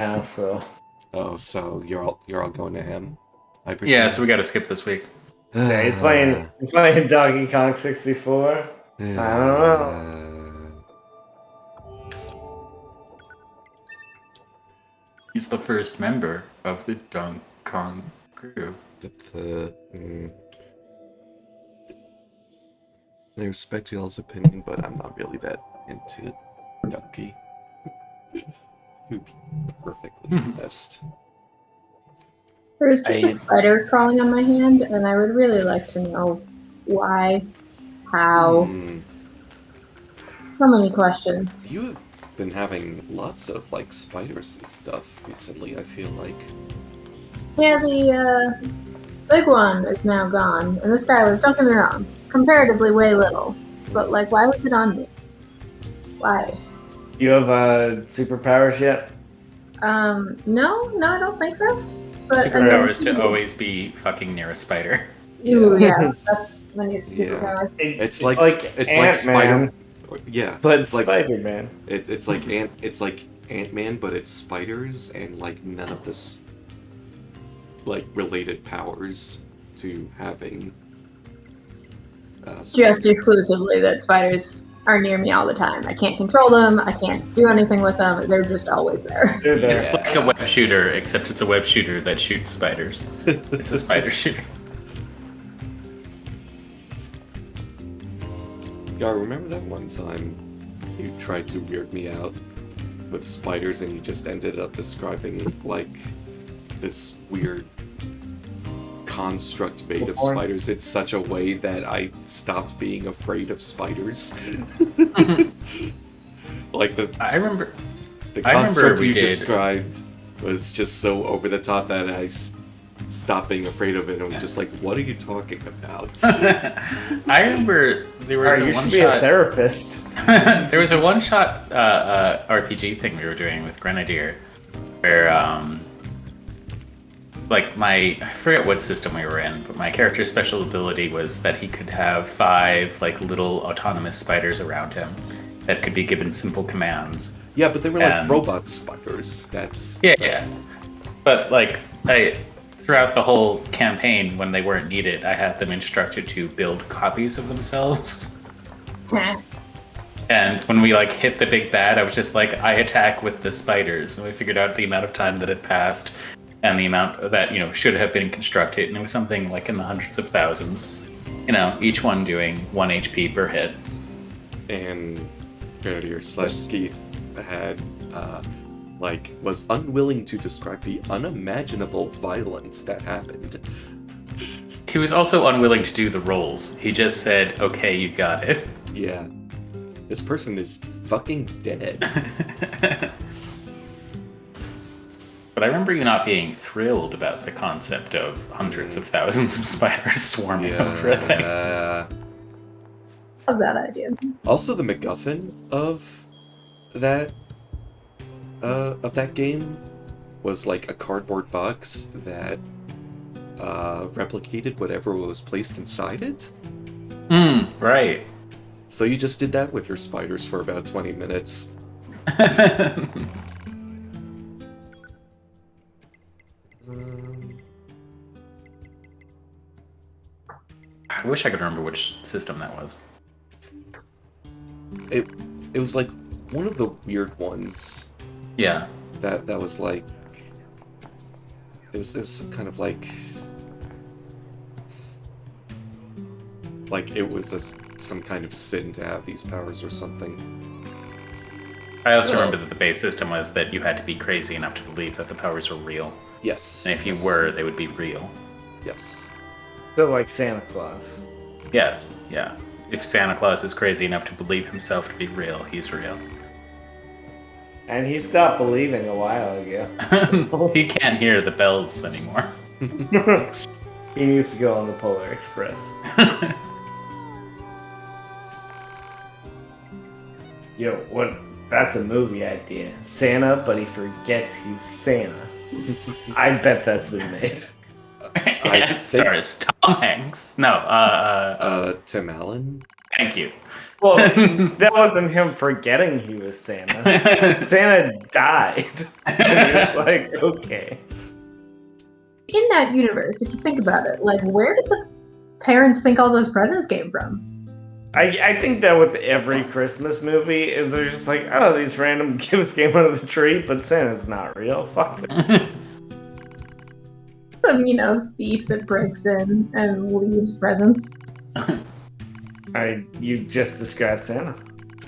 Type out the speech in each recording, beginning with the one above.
now, so Oh, so you're all going to him? I presume. Yeah, so we gotta skip this week. yeah, he's playing Donkey Kong 64. I don't know. He's the first member of the Donkey Kong crew. I respect y'all's opinion, but I'm not really that into Donkey. He would be perfectly best. There was just a spider crawling on my hand, and I would really like to know why, how. So many questions. You have been having lots of like spiders and stuff recently, I feel like. Yeah, the big one is now gone, and this guy was, don't get me wrong, comparatively way little. But like, why was it on me? Why? You have superpowers yet? No, I don't think so. But, Superpower is to always be fucking near a spider. Ooh, yeah, that's when you superpower. It's like Spider. Yeah, but it's like Spider-Man. It's like Ant-Man, but it's spiders and like none of this like related powers to having. Just exclusively that spiders are near me all the time. I can't control them. I can't do anything with them. They're just always there. They're there. It's like a web shooter, except it's a web shooter that shoots spiders. It's a spider shooter. Yeah, remember that one time you tried to weird me out with spiders and you just ended up describing like this weird construct made of spiders in such a way that I stopped being afraid of spiders. Like I remember the construct we you did. described was just so over the top that I stopped being afraid of it. It was just like, what are you talking about? I remember there was you should be a therapist. There was a one-shot RPG thing we were doing with Grenadier, where like I forget what system we were in, but my character's special ability was that he could have 5 like little autonomous spiders around him that could be given simple commands. Yeah, but they were like robot spiders. That's yeah. But like throughout the whole campaign, when they weren't needed, I had them instructed to build copies of themselves. And when we like hit the big bad, I was just like, I attack with the spiders. And we figured out the amount of time that had passed and the amount that, should have been constructed. And it was something like in the hundreds of thousands. Each one doing 1 HP per hit. And Grenadier / Skeeth had was unwilling to describe the unimaginable violence that happened. He was also unwilling to do the rolls. He just said, okay, you got it. Yeah. This person is fucking dead. But I remember you not being thrilled about the concept of hundreds of thousands of spiders swarming over a thing. Love that idea. Also, the MacGuffin of that game was like a cardboard box that replicated whatever was placed inside it. Right. So you just did that with your spiders for about 20 minutes. I wish I could remember which system that was. It was like one of the weird ones. Yeah. That was like it was some kind of like it was some kind of sin to have these powers or something. I also remember that the base system was that you had to be crazy enough to believe that the powers were real. Yes. And if you were, they would be real. Yes. Feel like Santa Claus. Yes, yeah. If Santa Claus is crazy enough to believe himself to be real, he's real. And he stopped believing a while ago. He can't hear the bells anymore. He needs to go on the Polar Express. Yo, what? That's a movie idea. Santa, but he forgets he's Santa. I bet that's been made. It stars Tom Hanks. No, Tim Allen. Thank you. Well, that wasn't him forgetting he was Santa. Santa died. And he was like, okay. In that universe, if you think about it, like, where did the parents think all those presents came from? I think that with every Christmas movie is they're just like, oh, these random gifts came out of the tree, but Santa's not real. Fuck that. Some, thief that breaks in and leaves presents. You just described Santa.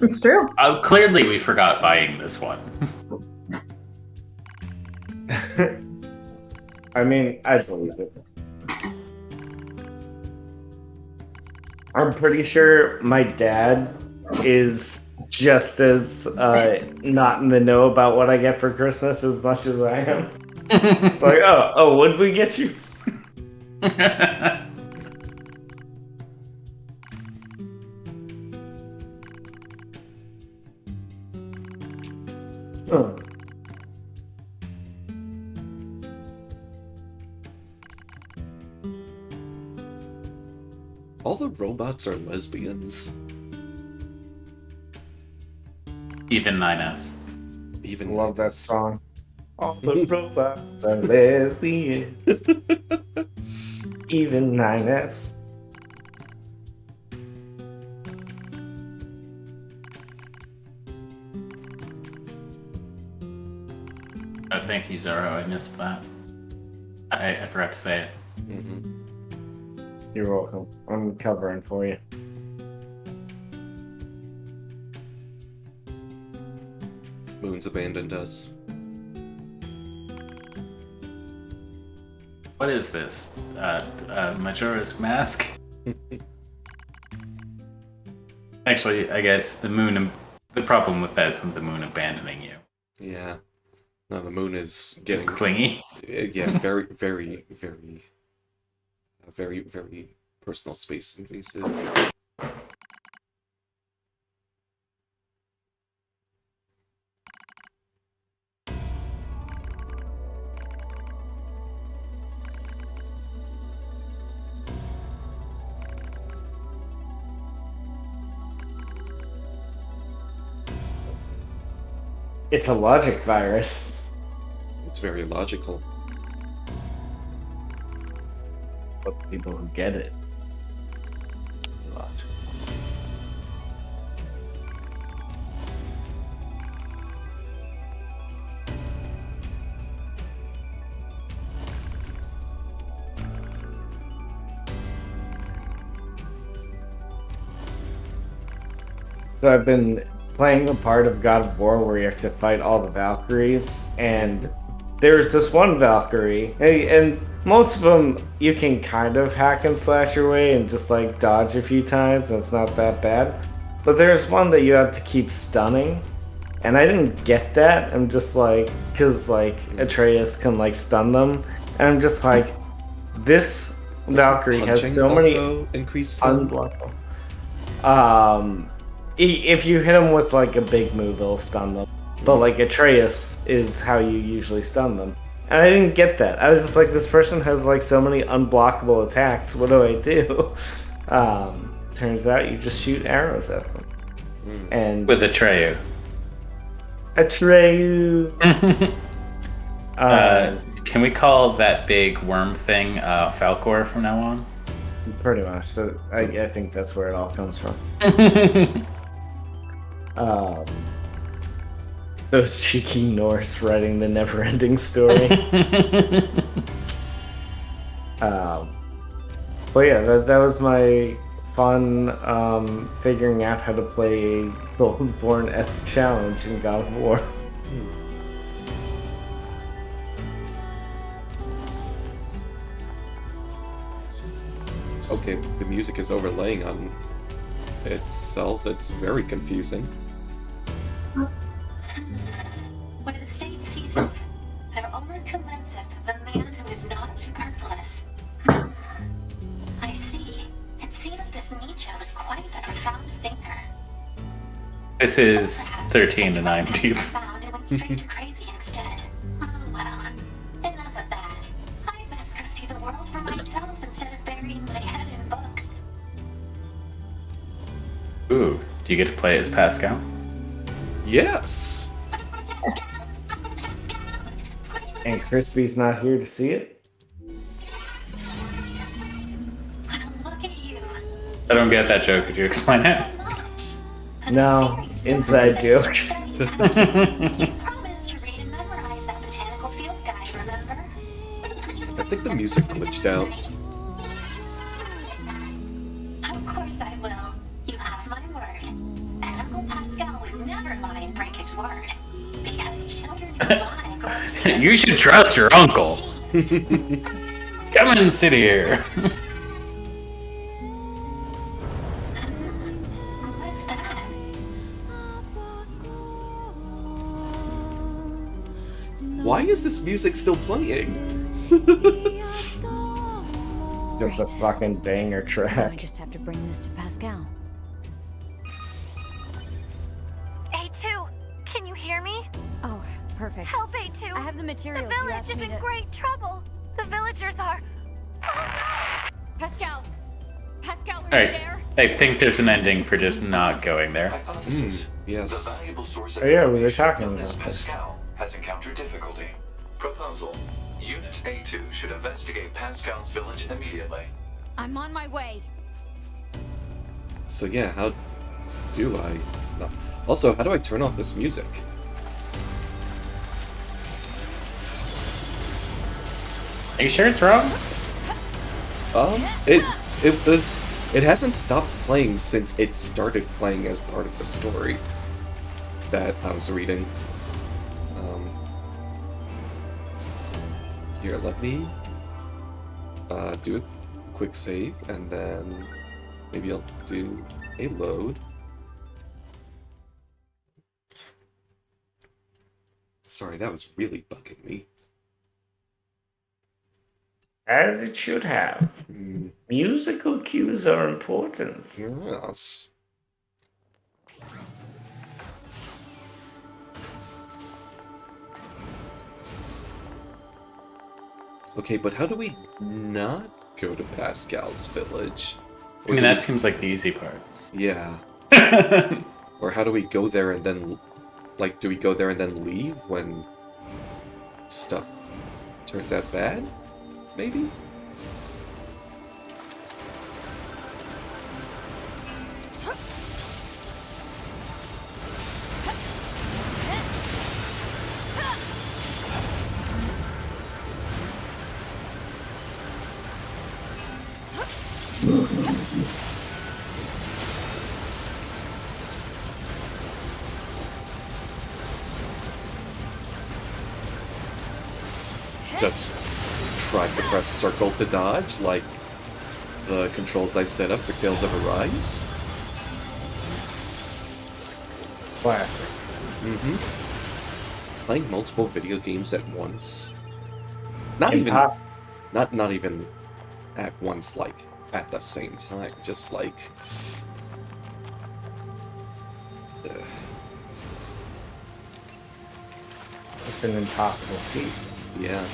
It's true. Clearly, we forgot buying this one. I mean, I believe it. I'm pretty sure my dad is just as not in the know about what I get for Christmas as much as I am. It's like, oh, what did we get you? Oh. All the robots are lesbians. Even 9S. Even Love that song. All the robots are lesbians. Even 9S. Oh, thank you, Zoro. I missed that. I forgot to say it. Mm-hmm. You're welcome. I'm covering for you. Moon's abandoned us. What is this? Majora's Mask? Actually, I guess the problem with that isn't the moon abandoning you. Yeah. No, the moon is getting Clingy? Yeah, very, very, very, very, very personal space invasive. It's a logic virus. It's very logical. But the people who get it. Logical. So I've been playing the part of God of War where you have to fight all the Valkyries, and there's this one Valkyrie, and most of them you can kind of hack and slash your way and just like dodge a few times, and it's not that bad. But there's one that you have to keep stunning, and I didn't get that. I'm just like, because like Atreus can like stun them, and I'm just like, this Valkyrie has so many increased unblockable. If you hit them with like a big move, it'll stun them. But like Atreus is how you usually stun them. And I didn't get that. I was just like, this person has like so many unblockable attacks. What do I do? Turns out you just shoot arrows at them. And with Atreyu. Atreyu. Can we call that big worm thing Falcor from now on? Pretty much. So I think that's where it all comes from. Those cheeky Norse writing the never-ending story. But yeah, that was my fun figuring out how to play a Soulborn-esque challenge in God of War. Okay, the music is overlaying on itself. It's very confusing. Where the state ceaseth, there only commenceth the man who is not superfluous. I see. It seems this Nietzsche was quite the profound thinker. This is 13 to 9 tube. Found and went straight to crazy instead. Oh well, enough of that. I best go see the world for myself instead of burying my head in books. Ooh, do you get to play as Pascal? Yes. And Crispy's not here to see it? Look at you. I don't get that joke. Could you explain it? No, inside joke. You promised to read and memorize that botanical field guide, remember? I think the music glitched out. Of course I will. You have my word. And Uncle Pascal would never lie and break his word. Because children who lie grow to You should trust your uncle. Come in and sit here. What's that? Why is this music still playing? Just a fucking banger I track. just have to bring this to Pascal. A2, can you hear me? Oh, perfect. Help A2. I have the The materials you village asked is me in to... great trouble. The villagers are. Pascal! Pascal, are you Alright, there? I think there's an ending for just not going there. Hypothesis. Yes. The valuable source of Oh, yeah, we were information talking known as about this. Pascal has encountered difficulty. Proposal. Unit A2 should investigate Pascal's village immediately. I'm on my way. So yeah, how do I... No. Also, how do I turn off this music? Are you sure it's wrong? It hasn't stopped playing since it started playing as part of the story that I was reading. Here, let me do a quick save, and then maybe I'll do a load. Sorry, that was really bugging me. As it should have. Hmm, Musical cues are important. yes. Okay, but how do we not go to Pascal's village? I mean, that seems like the easy part. Yeah. Or how do we go there and then... Like, do we go there and then leave when stuff turns out bad? Maybe? Just try to press circle to dodge, like the controls I set up for Tales of Arise. Classic. Mm-hmm. Playing multiple video games at once. Not Impossible. even at once, like at the same time. Just like It's an impossible feat. yeah.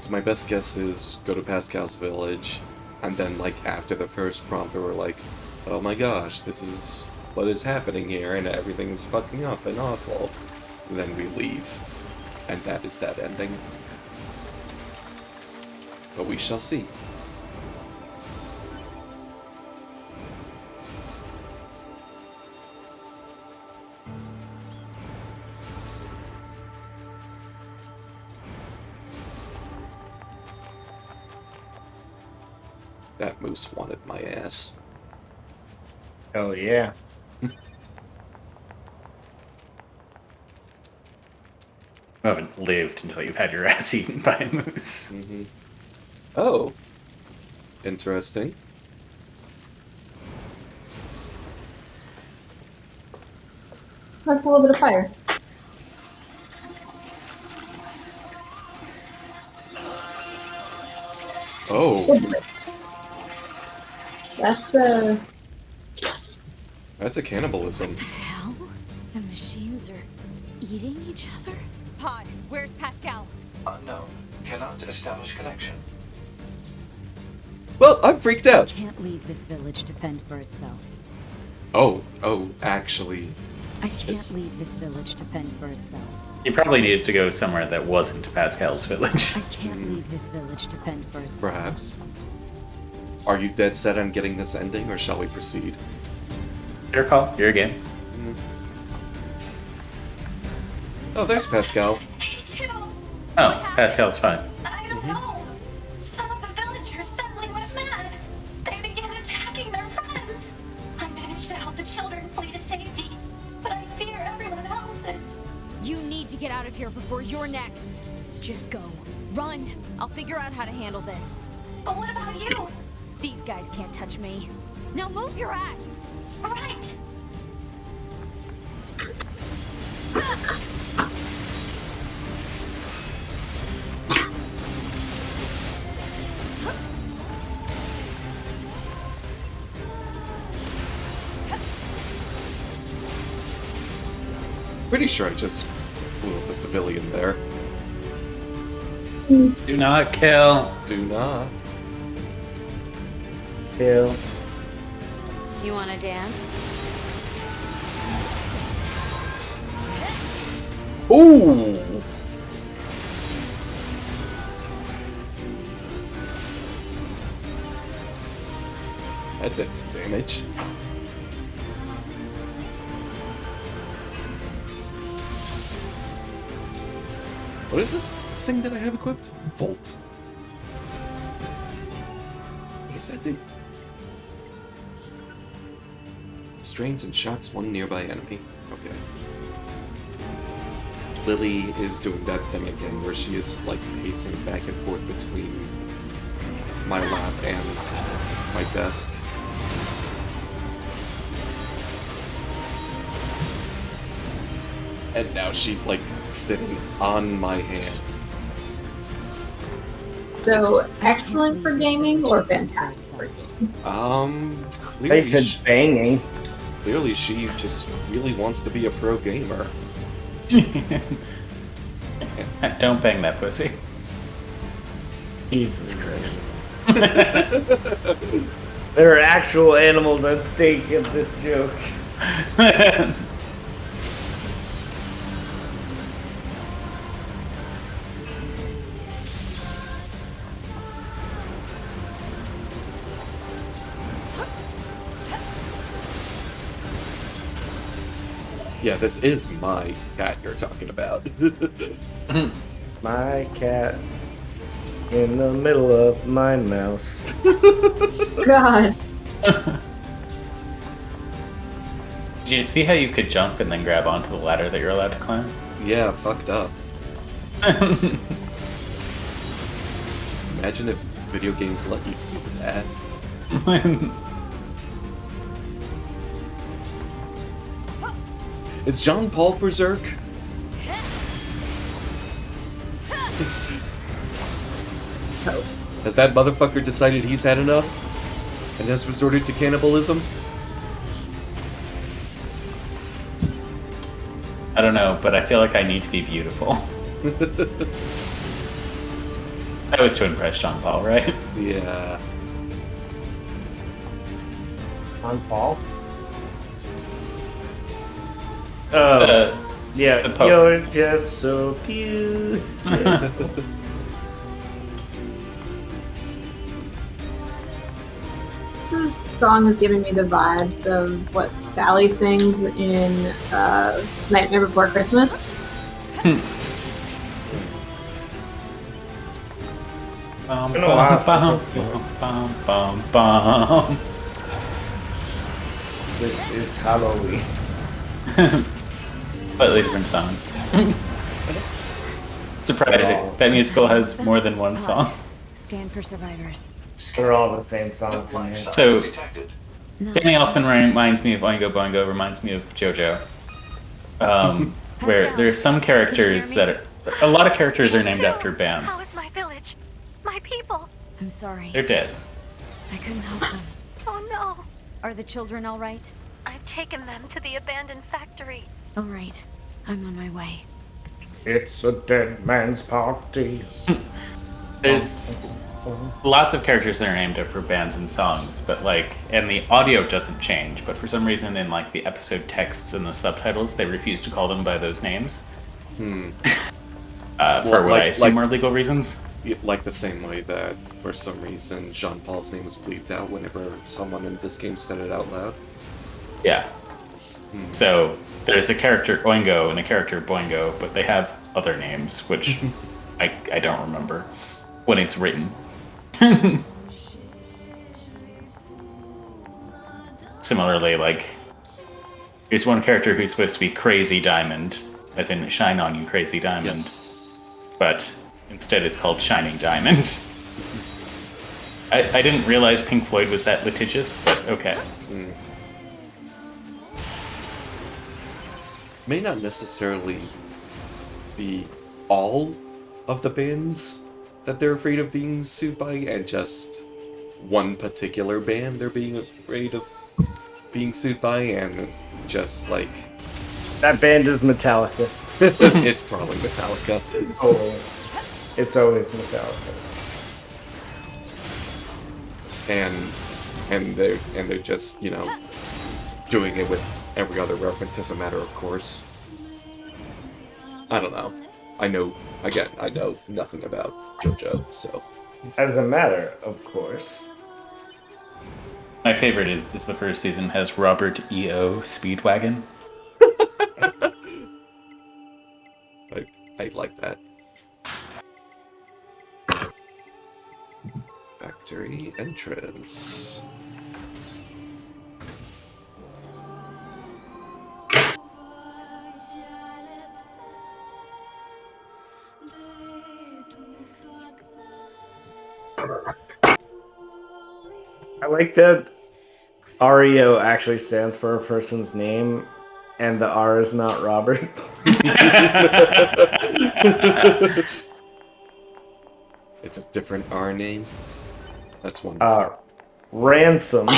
So my best guess is go to Pascal's village, and then like after the first prompt, we're like, oh my gosh, this is what is happening here, and everything's fucking up and awful. Then we leave, and that is that ending. But we shall see. That moose wanted my ass. Oh yeah. You haven't lived until you've had your ass eaten by a moose. Mm-hmm. Oh. Interesting. That's a little bit of fire. Oh, That's that's a cannibalism. Hell? The machines are eating each other? Pod, where's Pascal? Unknown. Cannot establish connection. Well, I'm freaked out. Can't leave this village to fend for itself. Oh, actually. I can't leave this village to fend for itself. You probably needed to go somewhere that wasn't Pascal's village. I can't leave this village to fend for itself. Perhaps. Are you dead set on getting this ending, or shall we proceed? Your call. Your game. Oh, there's Pascal. A2! Oh, Pascal's fine. I don't know. Some of the villagers suddenly went mad. They began attacking their friends. I managed to help the children flee to safety, but I fear everyone else is. You need to get out of here before you're next. Just go. Run. I'll figure out how to handle this. But what about you? These guys can't touch me. Now move your ass. Right. Pretty sure I just blew up a civilian there. Do not kill. Do not. Kill. You wanna dance? Ooh! That did some damage. What is this thing that I have equipped? Volt. What does that do? Strains and shocks one nearby enemy. Okay. Lily is doing that thing again where she is like pacing back and forth between my lap and my desk. And now she's like sitting on my hand. so excellent for gaming or fantastic for gaming. Clearly, They said banging. clearly she just really wants to be a pro gamer. Don't bang that pussy. Jesus Christ. There are actual animals at stake in this joke. Yeah, this is my cat you're talking about. My cat in the middle of my mouse. God. Did you see how you could jump and then grab onto the ladder that you're allowed to climb? Yeah, fucked up. Imagine if video games let you do that. Is Jean Paul Berserk? Has that motherfucker decided he's had enough? And has resorted to cannibalism? I don't know, but I feel like I need to be beautiful. That was to impress John Paul, right? Yeah. On Paul? Oh, yeah. the Pope. You're just so cute. Yeah. This song is giving me the vibes of what Sally sings in Nightmare Before Christmas. Bum, Been a while bum, since bum, it's bum, bum, bum. This is Halloween. Slightly different song. Surprising. That musical has more than one song. Scan for survivors. They're all the same No songs in life here. signs So- detected. No. Danny Elfman reminds me of Oingo Boingo, reminds me of JoJo. Where there's some characters that are... A lot of characters are named after bands. How is my village? My people? I'm sorry. They're dead. I couldn't help them. Oh no! Are the children all right? I've taken them to the abandoned factory. All right. I'm on my way. It's a dead man's party. There's lots of characters that are named after bands and songs, but like, and the audio doesn't change, but for some reason in like the episode texts and the subtitles, they refuse to call them by those names. For what I assume are legal reasons. Like the same way that, for some reason, Jean Paul's name was bleeped out whenever someone in this game said it out loud. Yeah. So there's a character Oingo and a character Boingo, but they have other names, which I don't remember when it's written. Similarly, like, here's one character who's supposed to be Crazy Diamond, as in Shine On You Crazy Diamond. Yes. But instead it's called Shining Diamond. I didn't realize Pink Floyd was that litigious, but okay. May not necessarily be all of the bands that they're afraid of being sued by, and just one particular band they're being afraid of being sued by, and just like... That band is Metallica. It's probably Metallica. Always. It's always Metallica. And they're just, you know, doing it with every other reference as a matter of course. I don't know. I know nothing about JoJo, so... As a matter of course. My favorite is the first season has Robert E.O. Speedwagon. I like that. Factory entrance. I like that REO actually stands for a person's name, and the R is not Robert. It's a different R name. That's wonderful. Ransom.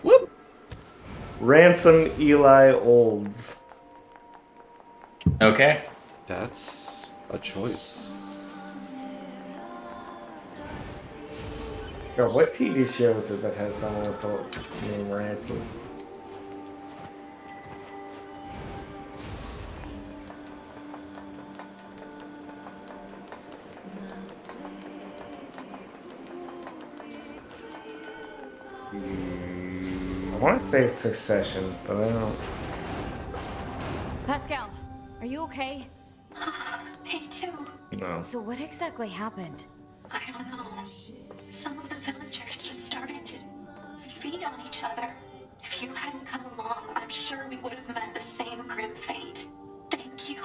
Whoop! Ransom Eli Olds. Okay. That's a choice. Yo, what TV show is it that has someone with the name Ransom? I want to say Succession, but I don't. Pascal, are you okay? Me too. No. So what exactly happened? I don't know. Some of the villagers just started to feed on each other. If you hadn't come along, I'm sure we would have met the same grim fate. Thank you.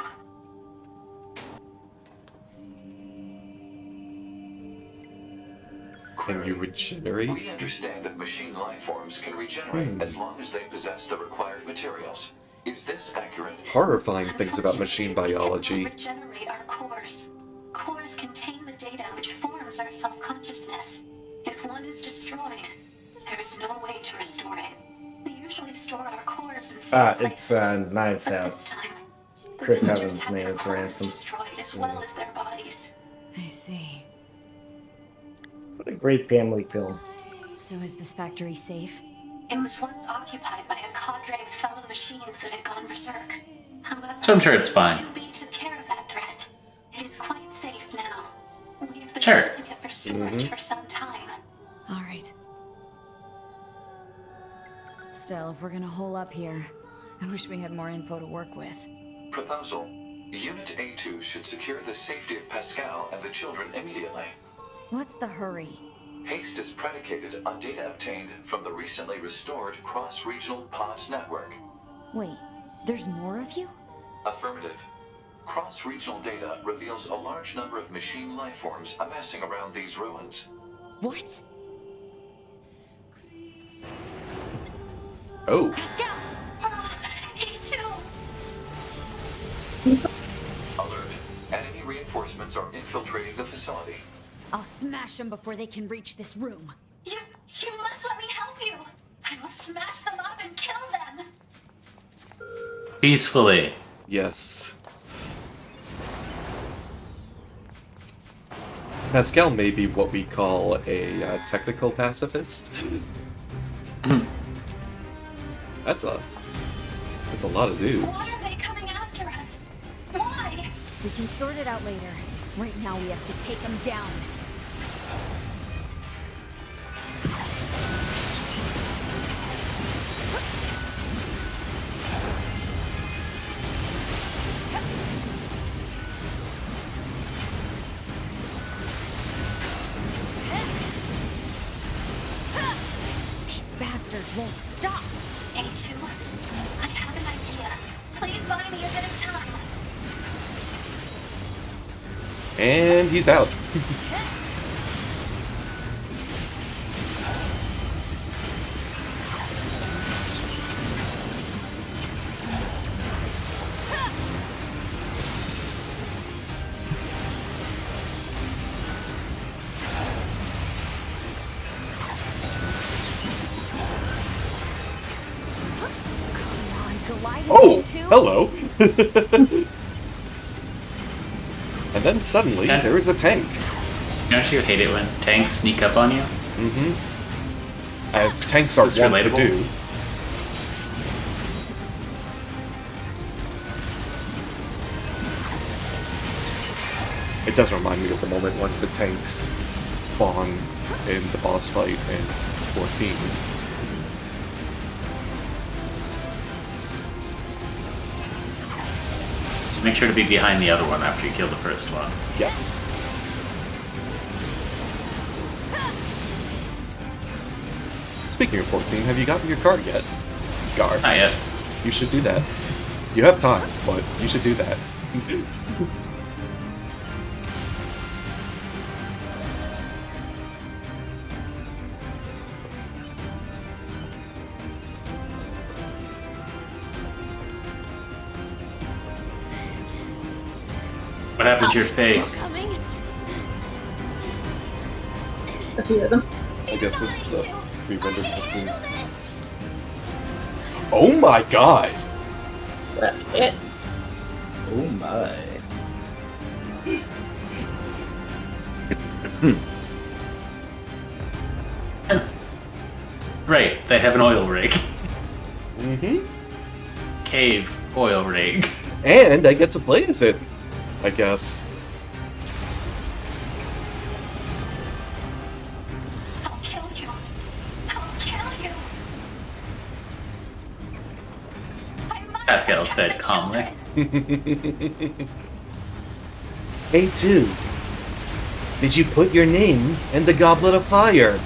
Can you regenerate? We understand that machine life forms can regenerate as long as they possess the required materials. Is this accurate? Horrifying things about machine biology. We cannot regenerate our cores. Cores contain the data which forms our self-consciousness. If one is destroyed, there is no way to restore it. We usually store our cores in safe It's places. Knives But Out. this time, the Chris villagers Evans' had name their is cores Ransom. destroyed as well as their bodies. I see. What a great family film. So is this factory safe? It was once occupied by a cadre of fellow machines that had gone berserk. However, So I'm sure it's fine. 2B took care of that threat. It is quite safe now. We've been Sure. using it for storage for some time. All right. Still, if we're gonna hole up here, I wish we had more info to work with. Proposal. Unit A2 should secure the safety of Pascal and the children immediately. What's the hurry? Haste is predicated on data obtained from the recently restored cross-regional pod network. Wait, there's more of you? Affirmative. Cross-regional data reveals a large number of machine life forms amassing around these ruins. What? Oh, Pascal! A2! Alert. Enemy reinforcements are infiltrating the facility. I'll smash them before they can reach this room. You must let me help you. I will smash them up and kill them. Peacefully. Yes. Pascal may be what we call a technical pacifist. That's a lot of dudes. Why are they coming after us? Why? We can sort it out later. Right now we have to take them down. These bastards won't stop. A2, I have an idea. Please buy me a bit of time. And he's out. Oh, hello. And then suddenly, Yeah. there is a tank. Don't you hate it when tanks sneak up on you? Mm-hmm. As tanks are It's wont to relatable. do. It does remind me of the moment when the tanks spawn in the boss fight in 14. Make sure to be behind the other one after you kill the first one. Yes. Speaking of 14, have you gotten your card yet? Guard. Not yet. You should do that. You have time, but you should do that. What happened to your Still face? coming? A few of them. I guess this is the pre-rendered cutscene. Oh my god! But it. Oh my. Right, they have an oil rig. Mm-hmm. Cave oil rig. And I get to play as it, I guess. I'll kill you. I'll kill you. I must Pascal protect said the calmly. children. A2, did you put your name in the Goblet of Fire?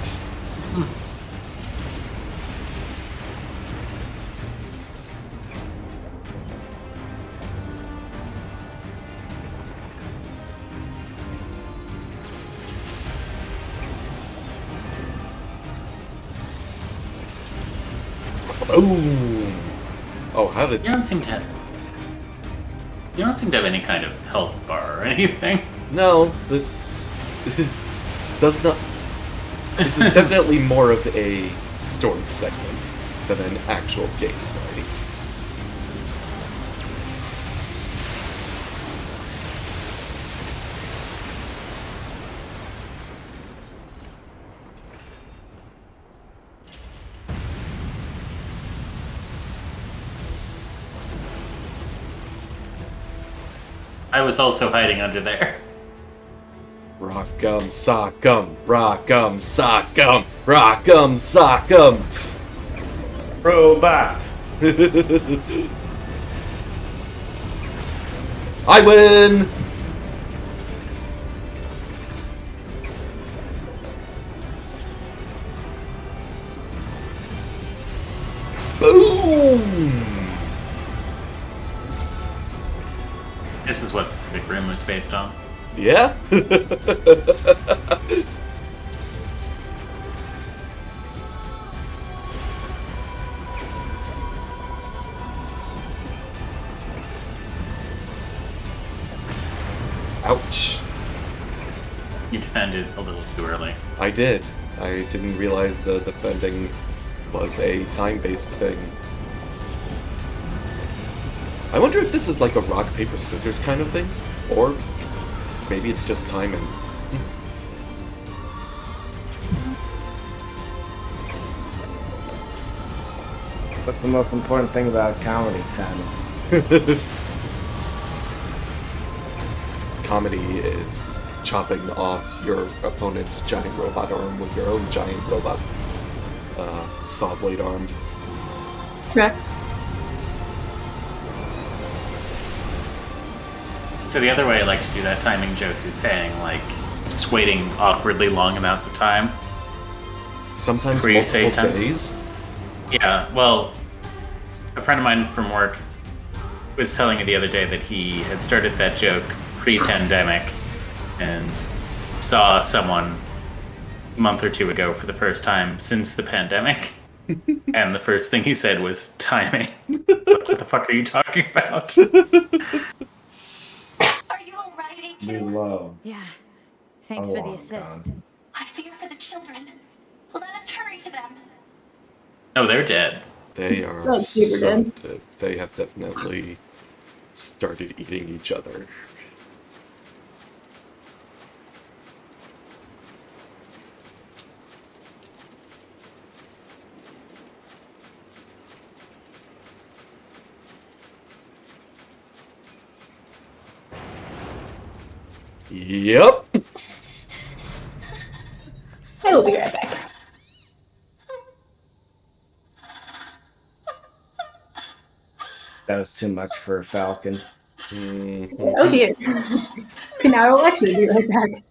Boom! Oh, how did... You don't seem to have. You don't seem to have any kind of health bar or anything. No, this does not. This is definitely more of a story segment than an actual gameplay. I was also hiding under there. Rock'em sock'em, rock'em sock'em, rock'em sock'em. Robots. I win! Boom! This is what Pacific Rim was based on. Yeah? Ouch. You defended a little too early. I did. I didn't realize the defending was a time-based thing. I wonder if this is like a rock, paper, scissors kind of thing? Or maybe it's just timing. What's the most important thing about comedy, Tommy? Comedy is chopping off your opponent's giant robot arm with your own giant robot saw blade arm. Rex. So the other way I like to do that timing joke is saying, like, just waiting awkwardly long amounts of time. Sometimes Before you say multiple time. days. Yeah, well, a friend of mine from work was telling me the other day that he had started that joke pre-pandemic and saw someone a month or two ago for the first time since the pandemic. And the first thing he said was timing. What the fuck are you talking about? Are you alright, We A2? love Yeah. Thanks a for the long assist. con. I fear for the children. Let us hurry to them. No, they're dead. They are Like Peter so did. dead. They have definitely started eating each other. Yep. I will be right back. That was too much for a falcon. Oh dear. Okay, now I will actually be right back.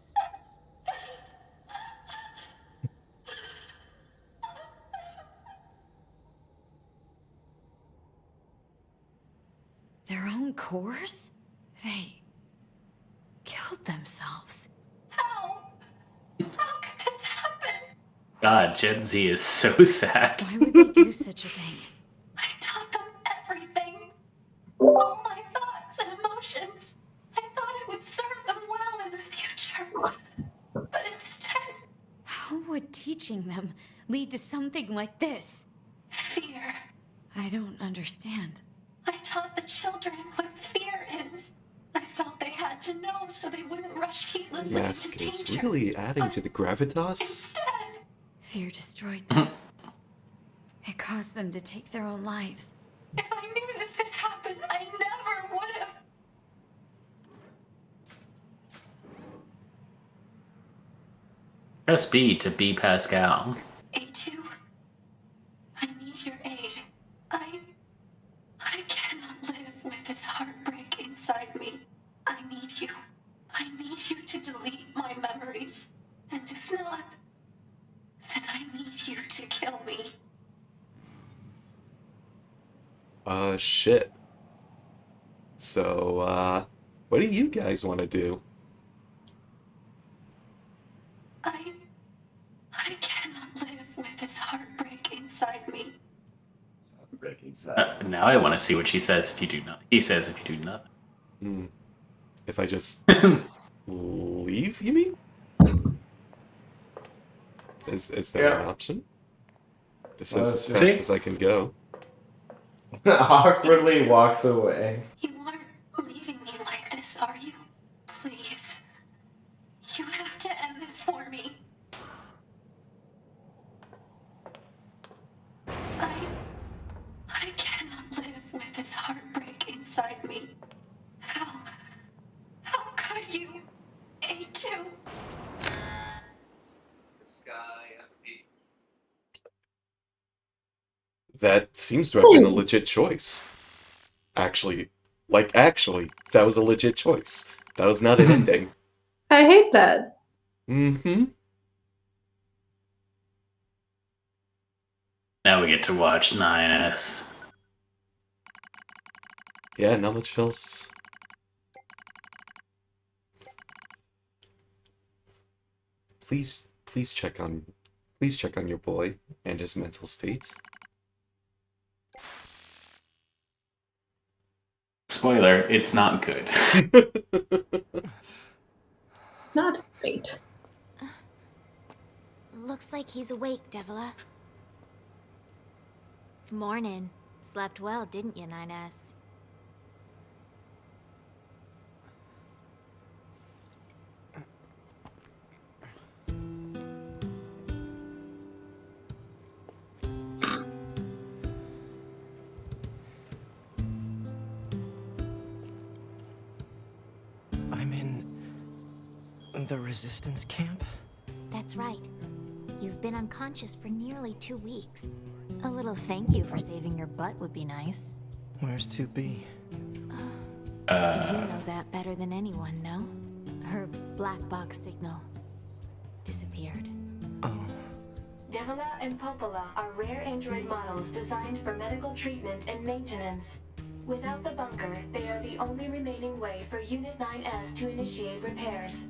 Their own cores? They killed themselves. How? How could this happen? God, Gen Z is so sad. Why would they do such a thing? I taught them everything. All my thoughts and emotions. I thought it would serve them well in the future. But instead, How would teaching them lead to something like this? fear. I don't understand. I taught the children what fear is. I felt they had to know so they wouldn't rush heedlessly Mask into is danger. really adding to the gravitas. Instead, Fear destroyed them. It caused them to take their own lives. if I knew this could happen, I never would have. Press B to be Pascal. A2, I need your aid. I cannot live with this heartbreak inside me. I need you. I need you to delete my memories. And if not, then I need you to kill me. Shit. So, what do you guys want to do? I cannot live with this heartbreak inside me. Now I want to see what she says if you do not. He says if you do nothing. If I just leave, you mean? Is that Yeah. an option? This Well, is as let's fast see. as I can go. Awkwardly walks away. You aren't leaving me like this, are you? Please. You have to end this for me. I cannot live with this heartbreak inside me. How could you? A2. That seems to have been a legit choice. Actually, that was a legit choice. That was not an ending. I hate that. Mm-hmm. Now we get to watch 9S. Yeah, not much else. Please check on your boy and his mental state. Spoiler, it's not good. Not great. Looks like he's awake, Devila. Morning. Slept well, didn't you, 9S? I'm in the resistance camp? That's right. You've been unconscious for nearly 2 weeks. A little thank you for saving your butt would be nice. Where's 2B? You know that better than anyone, no? Her black box signal disappeared. Oh. Devila and Popola are rare android models designed for medical treatment and maintenance. Without the bunker, they are the only remaining way for Unit 9S to initiate repairs.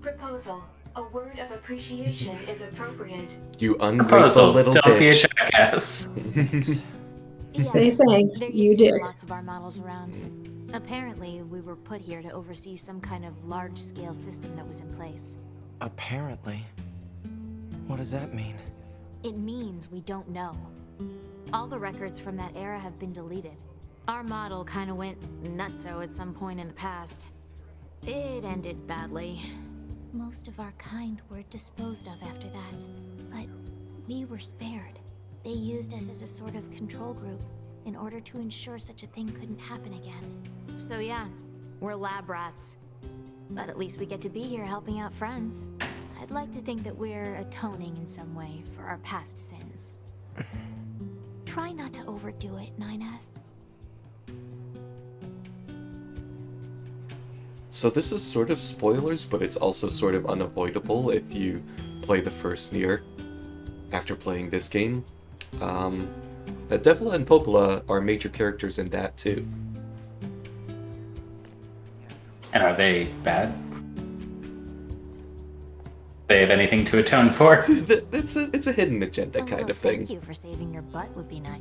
Proposal. A word of appreciation is appropriate. You ungrateful Proposal, little don't be a bitch. jackass. Yeah, Say thanks, there you used to be did. lots of our models around. Apparently, we were put here to oversee some kind of large-scale system that was in place. Apparently. What does that mean? It means we don't know. All the records from that era have been deleted. Our model kinda went nutso at some point in the past. It ended badly. Most of our kind were disposed of after that, but we were spared. They used us as a sort of control group in order to ensure such a thing couldn't happen again. So yeah, we're lab rats. But at least we get to be here helping out friends. I'd like to think that we're atoning in some way for our past sins. Try not to overdo it, 9S. So this is sort of spoilers, but it's also sort of unavoidable if you play the first NieR after playing this game. That Devila and Popola are major characters in that too. And are they bad? They have anything to atone for? It's a hidden agenda A kind little of thing. thank you for saving your butt would be nice.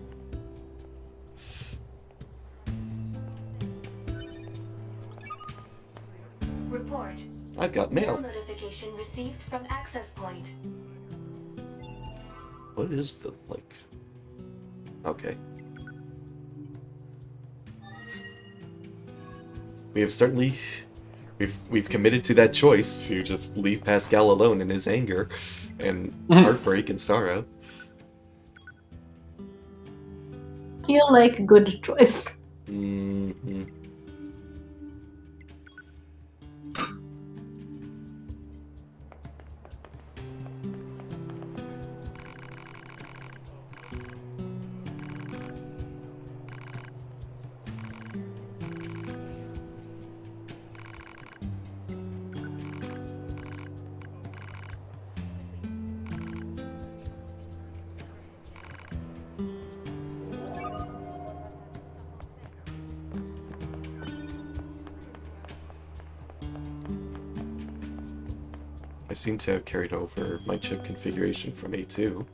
Report. I've got Mail mail. notification received from access point. What is the, like... Okay. We have certainly... We've committed to that choice to just leave Pascal alone in his anger and heartbreak and sorrow. Feel like a good choice. Mm-hmm. I seem to have carried over my chip configuration from A2.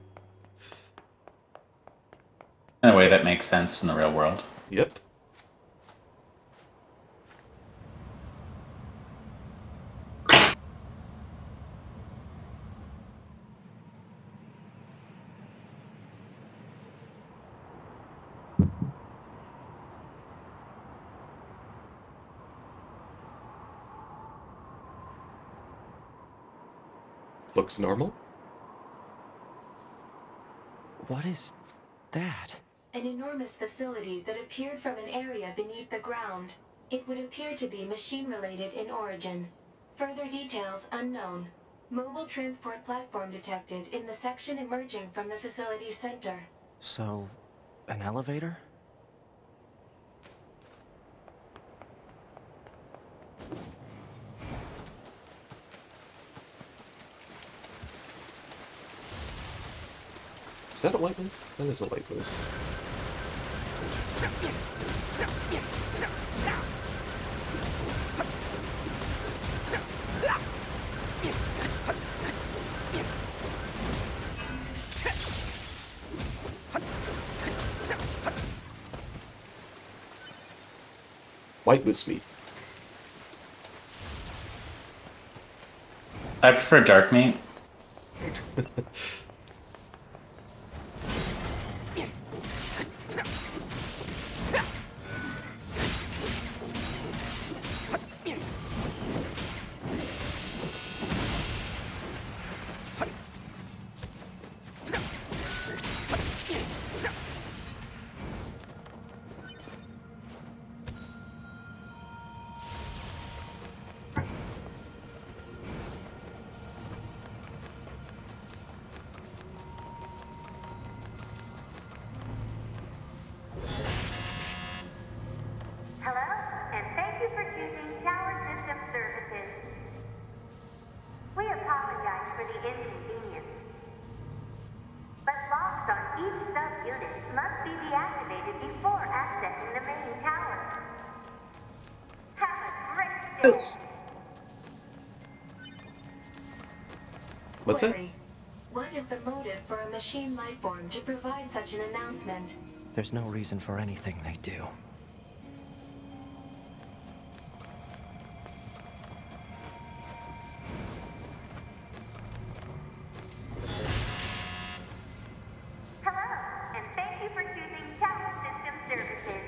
In a way that makes sense in the real world. Yep. Looks normal. What is that? An enormous facility that appeared from an area beneath the ground. It would appear to be machine-related in origin. Further details unknown. Mobile transport platform detected in the section emerging from the facility's center. So, an elevator? Is that a white moose? That is a white moose. White moose meat. I prefer dark meat. Hello, and thank you for choosing Tower System Services. We apologize for the inconvenience, but locks on each sub-unit must be deactivated before accessing the main tower. Have a great day. Oops. What's it? Query. What is the motive for a machine lifeform to provide such an announcement? There's no reason for anything they do. Hello, and thank you for choosing Tower System Services.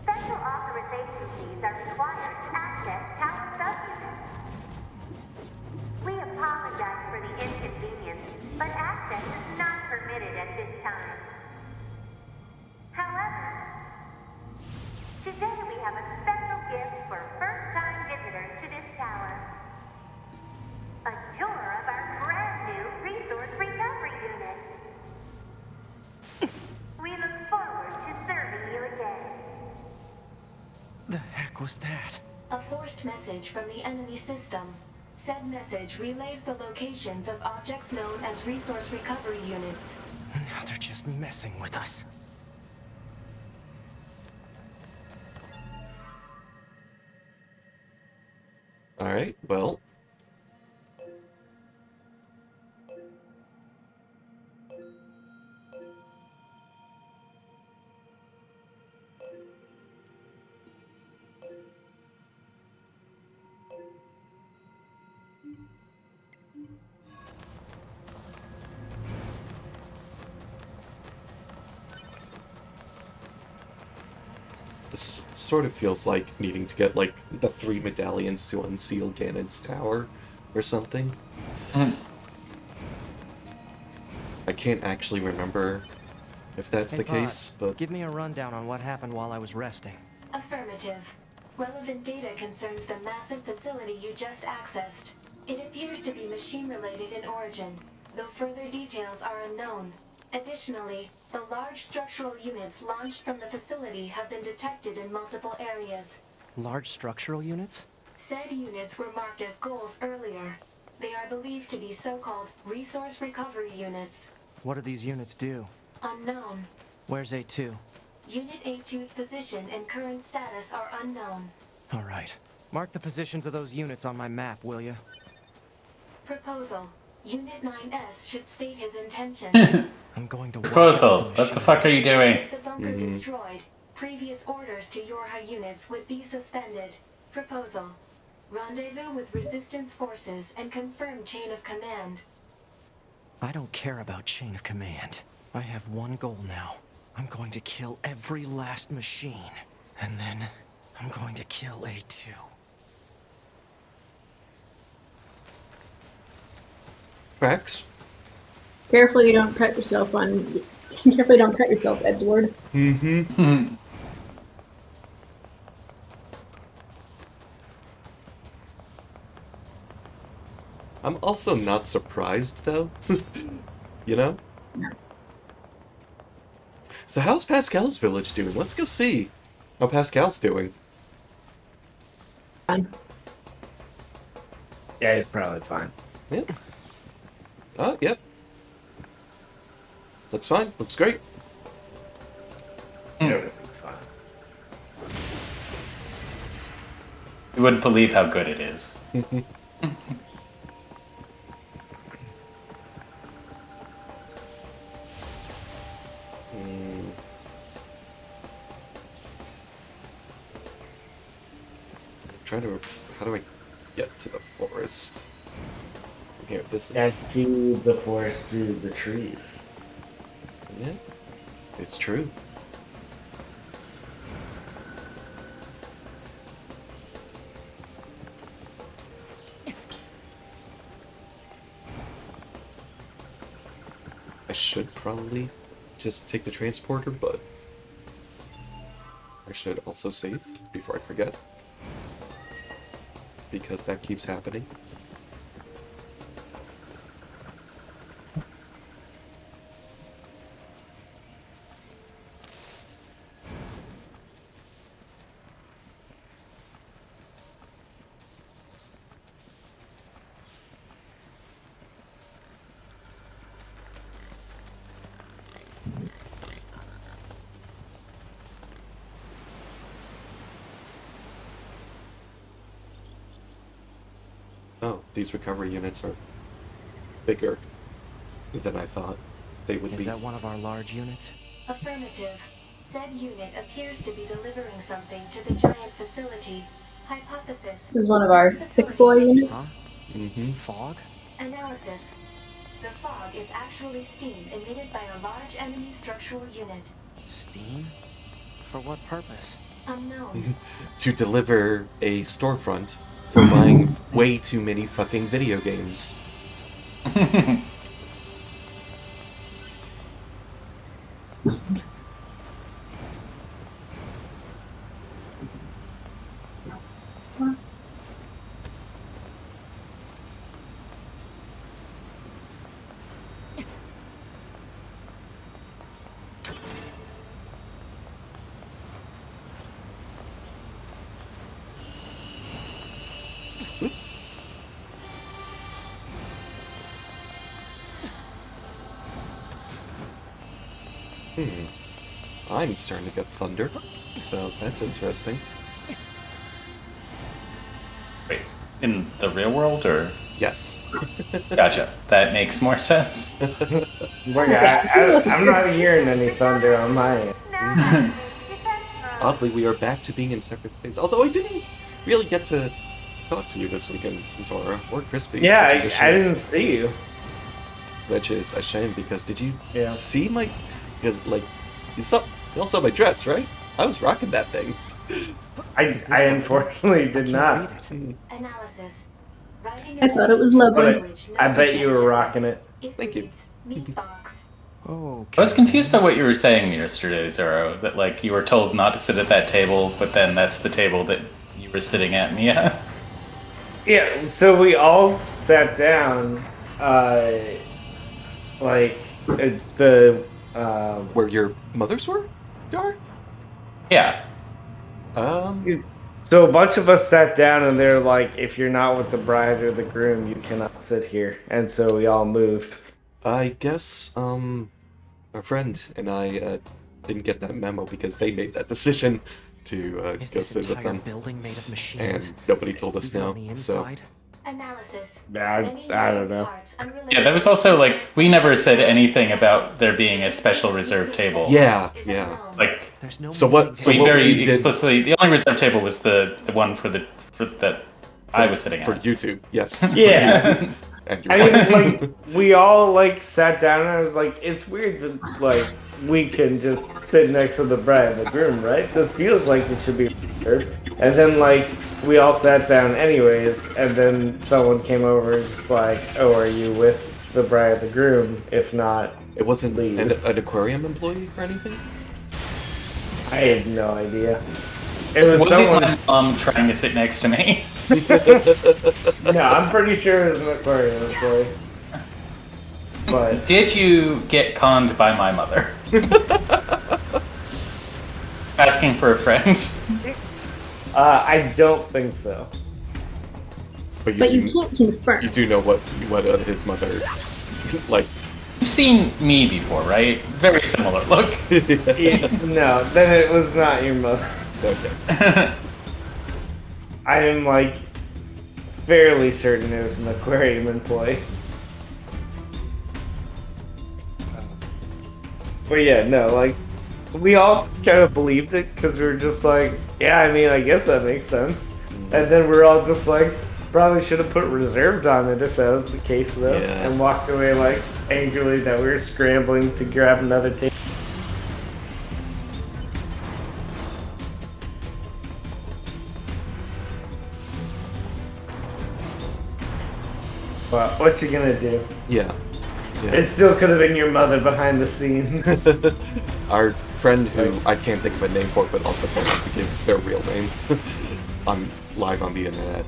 Special authorization keys are required to access tower subunits. We apologize for the inconvenience, but access is not permitted at this time. However, today we have a special gift for first-time visitors to this tower. A tour of our brand new resource recovery unit. We look forward to serving you again. The heck was that? A forced message from the enemy system. Said message relays the locations of objects known as resource recovery units. Now they're just messing with us. Alright, well. This sort of feels like needing to get, like, the 3 medallions to unseal Ganon's tower, or something. I can't actually remember if that's Hey, the Pod, case, but... give me a rundown on what happened while I was resting. Affirmative. Relevant data concerns the massive facility you just accessed. It appears to be machine-related in origin, though further details are unknown. Additionally, the large structural units launched from the facility have been detected in multiple areas. Large structural units? Said units were marked as goals earlier. They are believed to be so-called resource recovery units. What do these units do? Unknown. Where's A2? Unit A2's position and current status are unknown. All right. Mark the positions of those units on my map, will you? Proposal. Unit 9S should state his intentions. I'm going to... Proposal. What the fuck are you doing? If the bunker destroyed, previous orders to Yorha units would be suspended. Proposal. Rendezvous with resistance forces and confirm chain of command. I don't care about chain of command. I have one goal now. I'm going to kill every last machine. And then I'm going to kill A2. Rex? Carefully, you don't cut yourself on. Carefully, don't cut yourself, Edward. Mm-hmm. I'm also not surprised, though. You know? No. So how's Pascal's village doing? Let's go see how Pascal's doing. Yeah, he's probably fine. Yep. Oh, yep. Looks fine. Looks great. Everything's fine. You wouldn't believe how good it is. I'm trying to... How do I get to the forest? From Here, this I is... see the forest through the trees. Yeah, it's true. I should probably just take the transporter, but I should also save before I forget, because that keeps happening. Oh, these recovery units are bigger than I thought they would be. Is that one of our large units? Affirmative. Said unit appears to be delivering something to the giant facility. Hypothesis. This is one of our This thick facility boy may- units. Huh? Mm-hmm. Fog? Analysis. The fog is actually steam emitted by a large enemy structural unit. Steam? For what purpose? Unknown. To deliver a storefront for buying way too many fucking video games. I'm starting to get thunder, so that's interesting. Wait, in the real world, or? Yes. Gotcha. That makes more sense. I'm not hearing any thunder on my end. Oddly, we are back to being in separate states. Although I didn't really get to talk to you this weekend, Zora, or Crispy. Yeah, which is a I shame. didn't see you. Which is a shame, because did you Yeah. see my... Because, like, you all saw my dress, right? I was rocking that thing. I right? I unfortunately did can't not. read it. Analysis. Writing I is thought a it was major lovely. language I not bet you were detected. rocking it. It Thank you. reads, Meat box. Okay. I was confused by what you were saying yesterday, Zoro. That like you were told not to sit at that table, but then that's the table that you were sitting at, Mia. Yeah, so we all sat down, like the Where your mothers were, Gar? Yeah. So a bunch of us sat down, and they're like, "If you're not with the bride or the groom, you cannot sit here." And so we all moved. I guess, our friend and I, didn't get that memo because they made that decision to, Is go this sit with entire them. building made of And machines? nobody told us Even no, on the so... inside? Analysis. I don't know. Yeah, that was also like we never said anything about there being a special reserved table. Yeah, yeah. Like There's no So what- meaning to so we it. what very we did- explicitly the only reserved table was the one for that I was sitting For at. YouTube, yes. Yeah. And your I mean, wife. like, we all, like, sat down, and I was like, it's weird that, like, we can just sit next to the bride and the groom, right? This feels like it should be reserved. And then, like, we all sat down anyways, and then someone came over and was like, oh, are you with the bride and the groom? If not, It wasn't leave. an aquarium employee or anything? I had no idea. It was Was it someone... my mom trying to sit next to me? No, I'm pretty sure it was an aquarium employee. But... Did you get conned by my mother? Asking for a friend. I don't think so. But But you can't confirm. You do know what his mother, like... You've seen me before, right? Very similar look. No, then it was not your mother. Okay. I am, like, fairly certain it was an aquarium employee. But yeah, no, like, we all just kind of believed it because we were just like, yeah, I mean, I guess that makes sense. And then we're all just like, probably should have put reserved on it if that was the case, though, Yeah. and walked away like angrily that we were scrambling to grab another table. Well, what you gonna do? Yeah. It still could have been your mother behind the scenes. Our friend who I can't think of a name for, but also don't have to give their real name on live on the internet.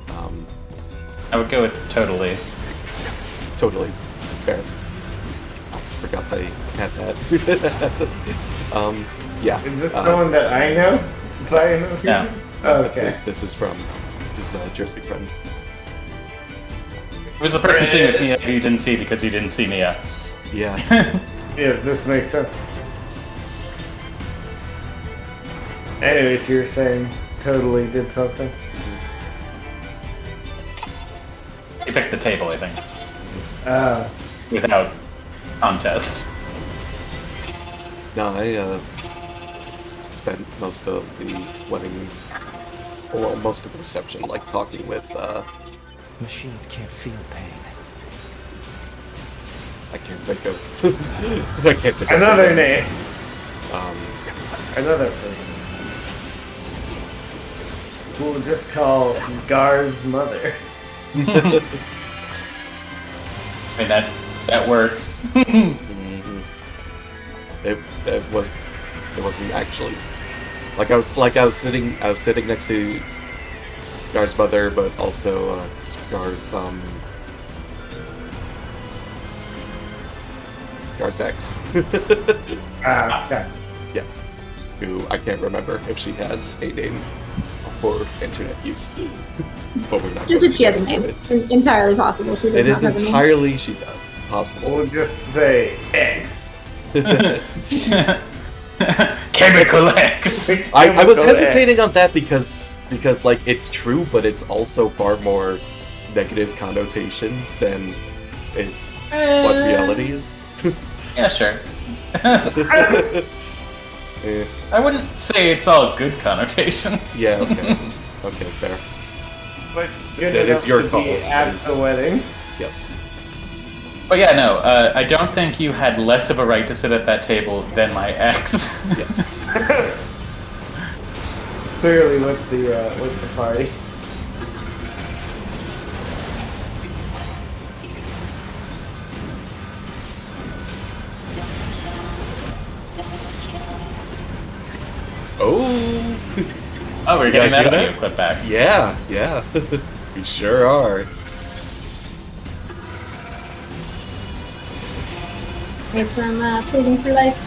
I would go with totally. Totally fair. I forgot they had that. That's it. Yeah. Is this the one that I know? By who? No. Oh, okay. This is from his Jersey friend. It was the person sitting with Mia who you didn't see because you didn't see Mia. Yeah. Yeah, this makes sense. Anyways, you were saying totally did something. He picked the table, I think. Without contest. No, I spent most of the wedding, well, most of the reception, like talking with. Machines can't feel pain. I can't think of. I can't think of Another name. Another person. We'll just call Gar's mother. I mean, that works. It wasn't actually I was sitting next to Gar's mother, but also Gar's ex. Okay. Yeah, who I can't remember if she has a name for internet use, but we're not. Just if she has a name, it's entirely possible. She does It not is have a name. entirely possible. We'll just say X. Chemical X. I was hesitating on that because like it's true, but it's also far more negative connotations than is what reality is. Yeah, sure. Eh, I wouldn't say it's all good connotations. yeah, okay. Okay, fair. But good It is enough your to call. be at It is- the wedding. Yes. But yeah, no, I don't think you had less of a right to sit at that table than my ex. Yes. Clearly with the party. Oh. Oh, we're You getting guys that hear audio clip back. Yeah, yeah. We sure are. Here's some Pleasing for Life.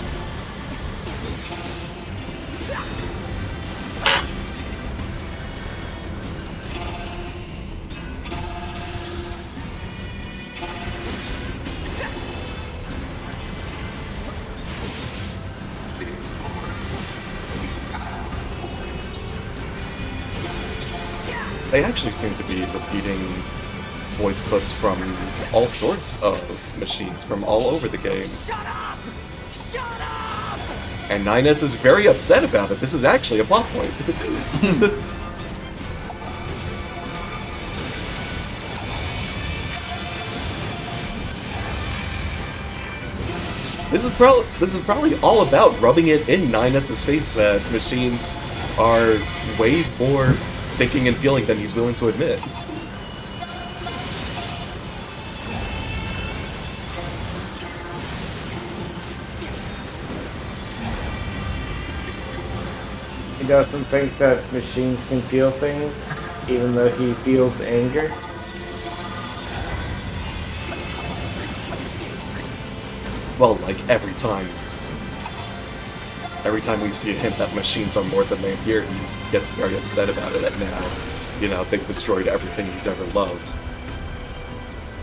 They actually seem to be repeating voice clips from all sorts of machines from all over the game. Shut up! Shut up! And 9S is very upset about it. This is actually a plot point. This is probably all about rubbing it in 9S's face that machines are way more thinking and feeling than he's willing to admit. He doesn't think that machines can feel things, even though he feels anger. Well, like every time we see a hint that machines are more than they appear, he gets very upset about it. And now, they've destroyed everything he's ever loved,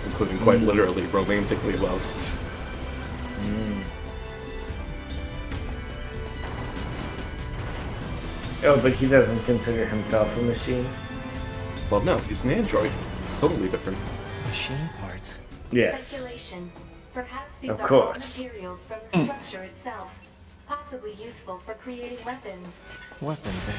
including quite literally romantically loved. Oh, but he doesn't consider himself a machine. Well, no, he's an android. Totally different. Machine parts. Yes. Speculation. Perhaps these Of are course. raw materials from the structure itself, possibly useful for creating weapons. Weapons, eh?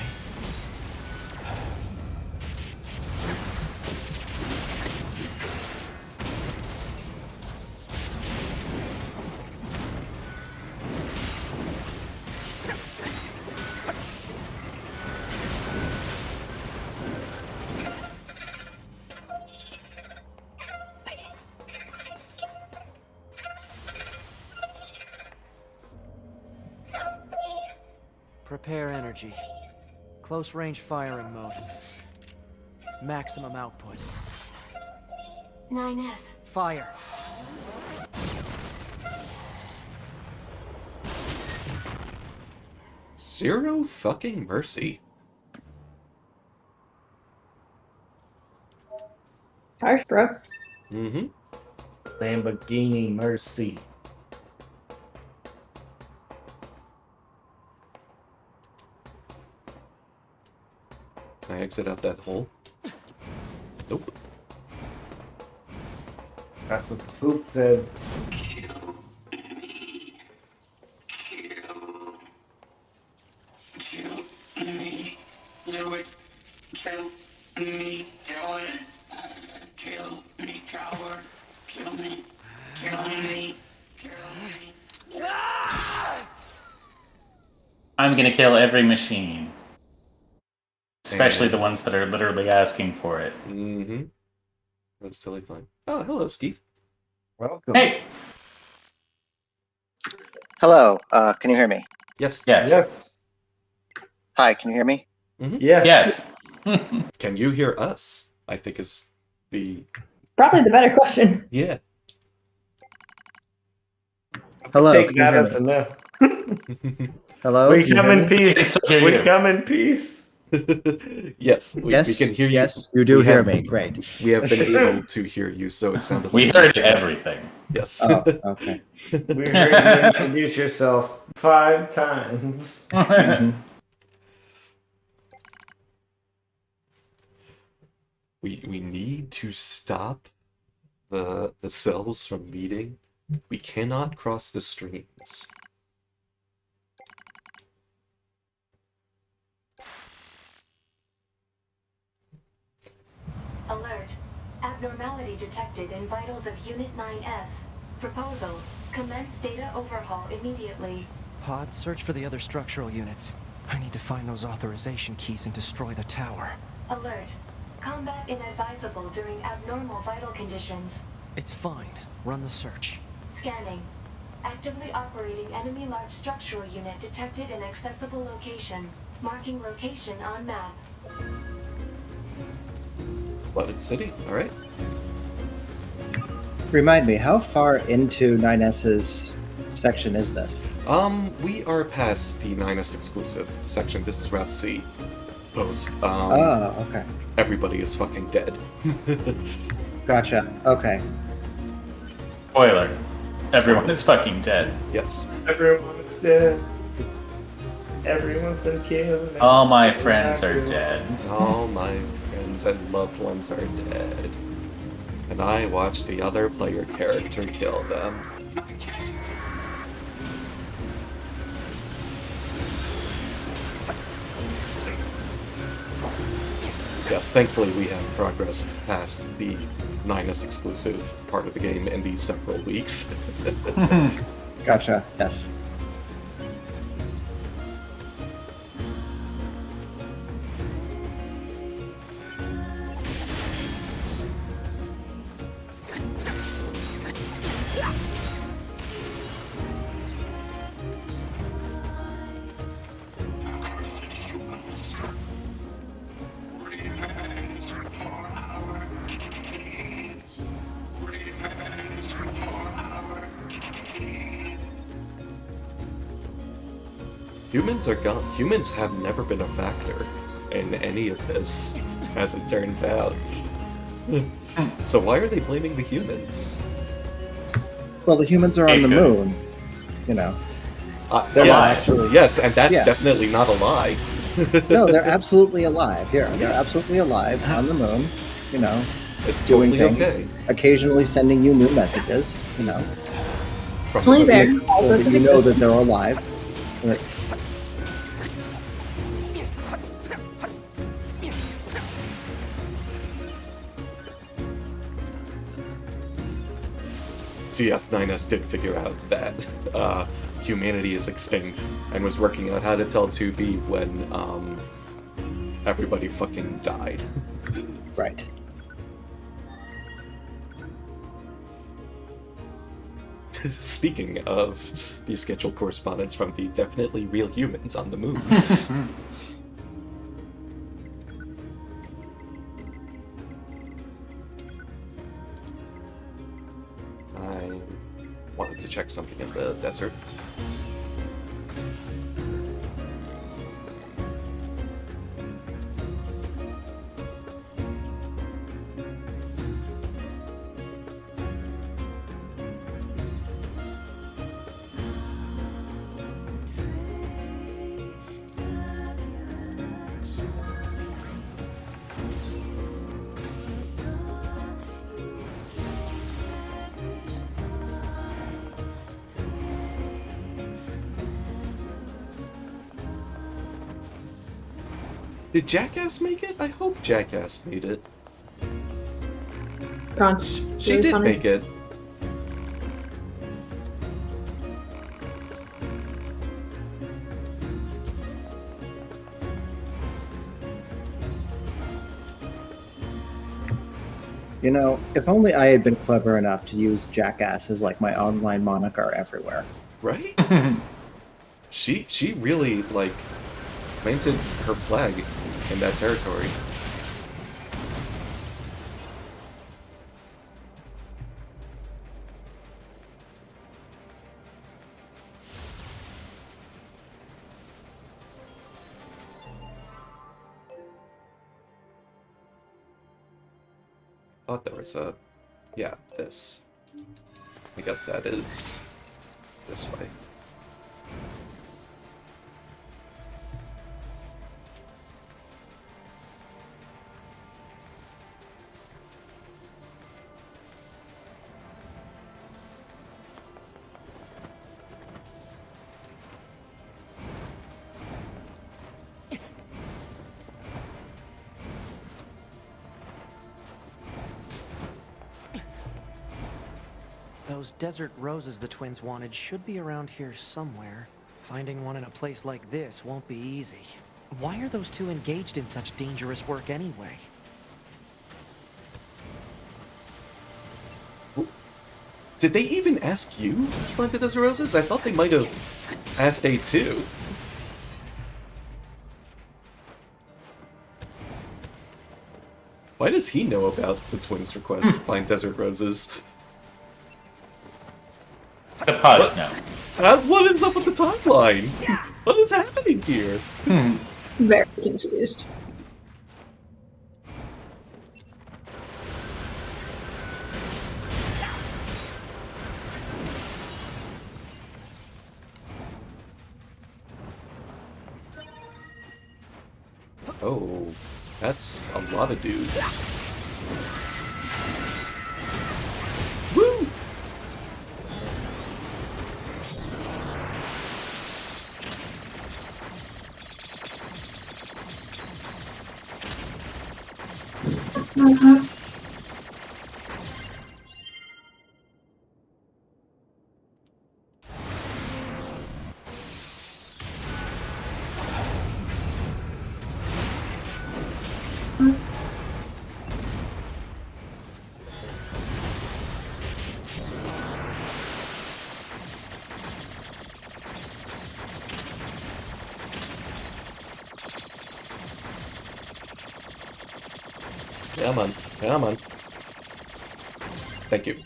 Prepare energy. Close range firing mode. Maximum output. 9S. Fire. Zero fucking mercy. Harsh, bro. Mm-hmm. Lamborghini Mercy. Can I exit out that hole? Nope. That's what the poop said. Do it. Kill me. Do it. Kill me, coward. Kill me. Kill me. Kill me. I'm gonna kill every machine. Especially the ones that are literally asking for it. Mm-hmm. That's totally fine. Oh, hello, Skeeth. Welcome. Hey! Hello, can you hear me? Yes. Yes. Hi, can you hear me? Mm-hmm. Yes. Can you hear us? I think is the... Probably the better question. Yeah. Hello, Take can you that hear as me? a no. Hello, We can you come hear in me? peace. We come in peace. Yes, we can hear you. Yes, you do hear me. Great. We have been able to hear you, so it sounded We like heard everything. Yes. Oh, okay. We heard you introduce yourself 5 times. We need to stop the cells from meeting. We cannot cross the streams. Alert. Abnormality detected in vitals of Unit 9S. Proposal. Commence data overhaul immediately. Pod, search for the other structural units. I need to find those authorization keys and destroy the tower. Alert. Combat inadvisable during abnormal vital conditions. It's fine. Run the search. Scanning. Actively operating enemy large structural unit detected in accessible location. Marking location on map. Flooded City, alright. Remind me, how far into 9S's section is this? We are past the 9S exclusive section. This is Route C. Post. Okay. Everybody is fucking dead. Gotcha. Okay. Spoiler. Everyone is fucking dead. Yes. Everyone's dead. Everyone's been killed. All my friends are dead. All my friends and loved ones are dead. And I watch the other player character kill them. Yes, thankfully we have progressed past the 9S exclusive part of the game in these several weeks. Gotcha. Yes. Humans are gone. Humans have never been a factor in any of this, as it turns out. So why are they blaming the humans? Well, the humans are on the moon. You know. They're Yes, actually- yes, and that's Yeah. definitely not a lie. No, they're absolutely alive. Here, they're absolutely alive on the moon. You know, It's doing totally things, okay. occasionally sending you new messages. You know, Only there. so that you know that they're alive. Like, So yes, 9S did figure out that humanity is extinct and was working out how to tell 2B when everybody fucking died. Right. Speaking of the scheduled correspondence from the definitely real humans on the moon. I wanted to check something in the desert. Did Jackass make it? I hope Jackass made it. Crunch. She Really did funny. make it. You know, if only I had been clever enough to use Jackass as like my online moniker everywhere. Right? She really, like, planted her flag in that territory. Thought there was a... yeah, this. I guess that is this way. Those desert roses the twins wanted should be around here somewhere. Finding one in a place like this won't be easy. Why are those two engaged in such dangerous work anyway? Did they even ask you to find the desert roses? I thought they might have asked A2. Why does he know about the twins' request to find desert roses? The pods know. What is up with the timeline? What is happening here? Very confused. Oh, that's a lot of dudes. Woo! Come on, come on. Thank you.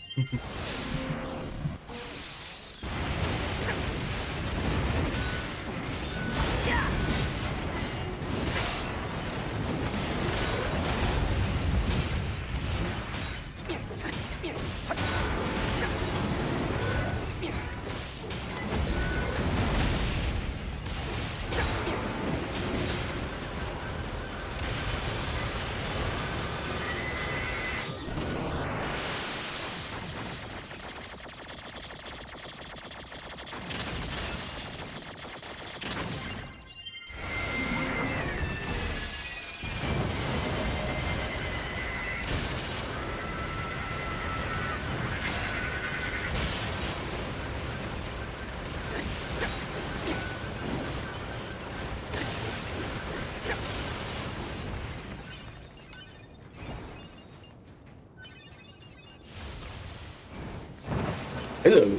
Hello.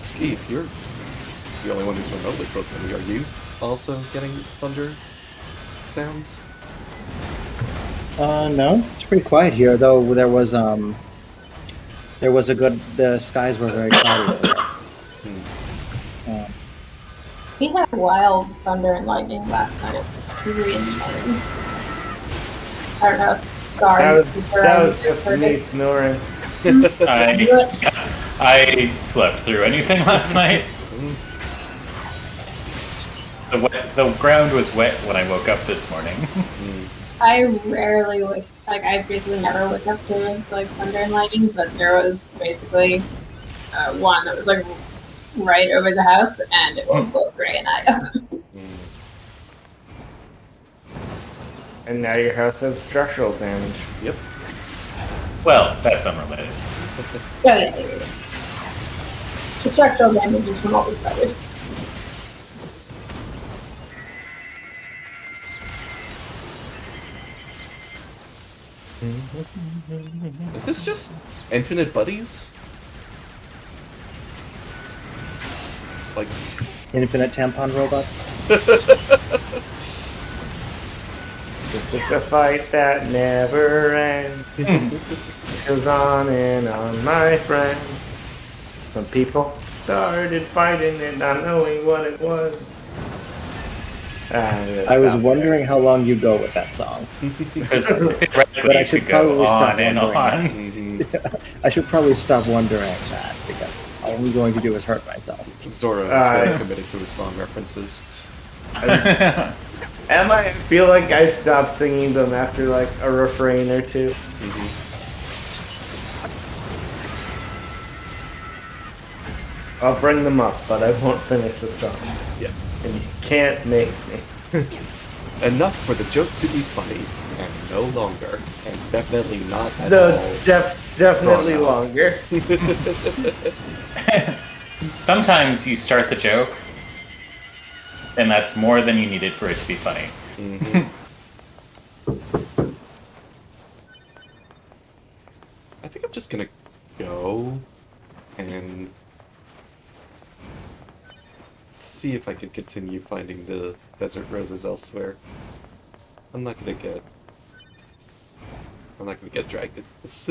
Skeeth, you're the only one who's remotely close to me. Are you also getting thunder sounds? No, it's pretty quiet here. Though there was a good. The skies were very cloudy today. We had wild thunder and lightning last night at 3 in the morning. I don't know if That was just me snoring. I slept through anything last night. The ground was wet when I woke up this morning. I rarely I basically never wake up to like thunder and lightning, but there was basically one that was like right over the house, and it woke both Ray and I up. And now your house has structural damage. Yep. Well, that's unrelated. Yeah. The structural damage is from all the spiders. Is this just infinite buddies? Like infinite tampon robots? This is a fight that never ends. This goes on and on, my friend. Some people started fighting it, not knowing what it was. I was wondering how long you go with that song. But I should probably stop wondering. I should probably stop wondering that, because all I'm going to do is hurt myself. Zora is very committed to his song references. I feel like I stopped singing them after like a refrain or two. I'll bring them up, but I won't finish the song. Yeah. And you can't make me. Enough for the joke to be funny, and no longer, and definitely not at No, all. definitely longer. Sometimes you start the joke, and that's more than you needed for it to be funny. I think I'm just gonna go and see if I can continue finding the desert roses elsewhere. I'm not gonna get dragged into this.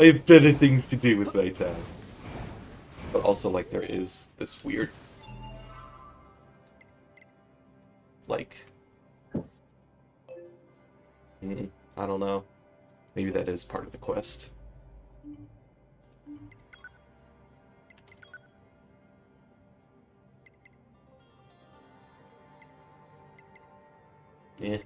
I have better things to do with my time. But also, like, there is this weird, like, I don't know. Maybe that is part of the quest. Yeah.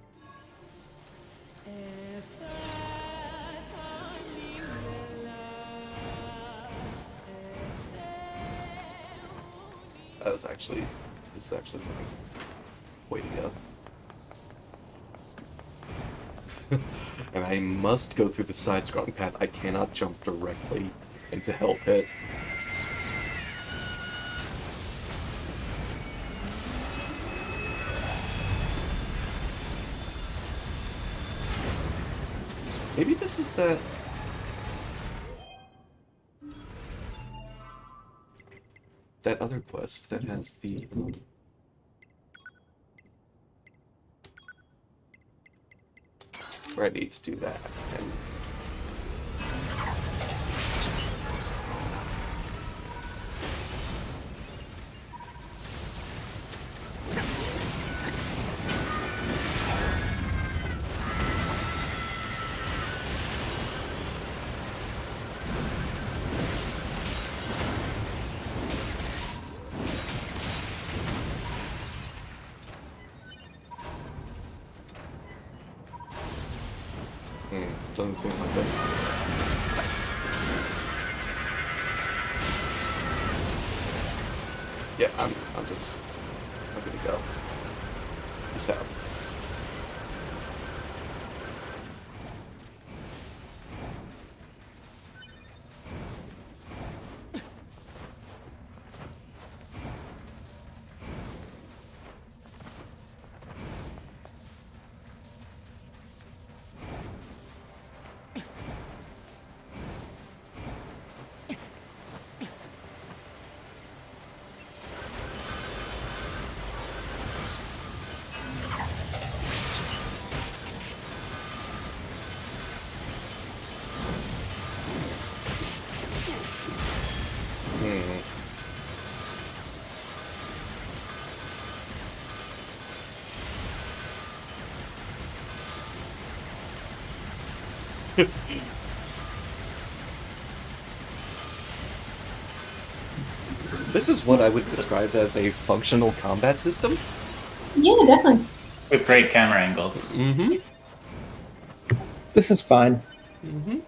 This is actually funny. Way to go. And I must go through the side-scrolling path. I cannot jump directly into Hell Pit. Maybe this is that other quest that has the where I need to do that. And doesn't seem like it. Yeah, I'm gonna go. Peace out. This is what I would describe as a functional combat system. Yeah, definitely. With great camera angles. Mm-hmm. This is fine. Mm-hmm.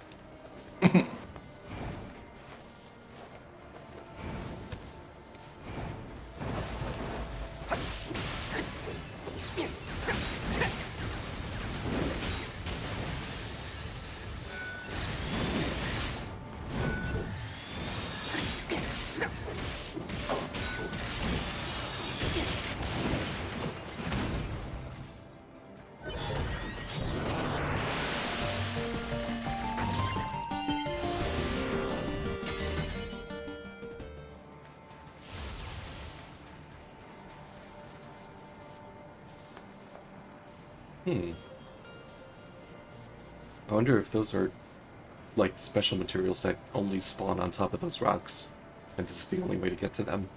I wonder if those are, like, special materials that only spawn on top of those rocks, and this is the only way to get to them.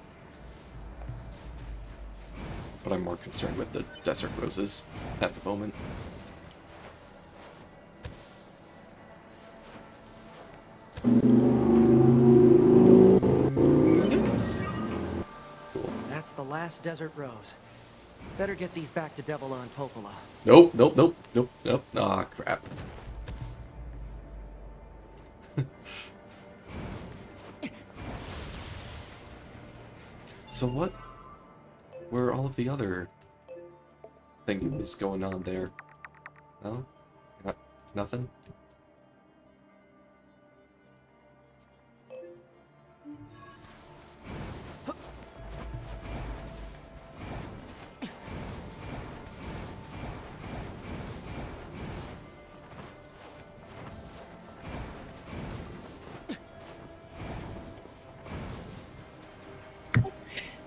But I'm more concerned with the desert roses at the moment. Yes. Cool. That's the last desert rose. Better get these back to Devila and Popola. Nope. Aw, crap. So what were all of the other things going on there? No? Nothing?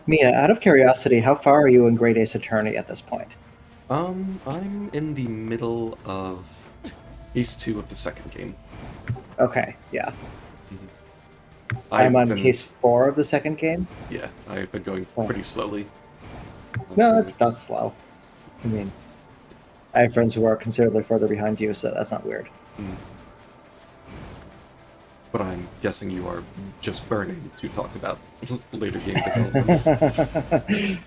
Mia, out of curiosity, how far are you in Great Ace Attorney at this point? I'm in the middle of Case 2 of the second game. Okay, yeah. Mm-hmm. I'm on Case 4 of the second game? Yeah, I've been going pretty slowly. No, that's not slow. I mean, I have friends who are considerably further behind you, so that's not weird. Mm. But I'm guessing you are just burning to talk about later game developments.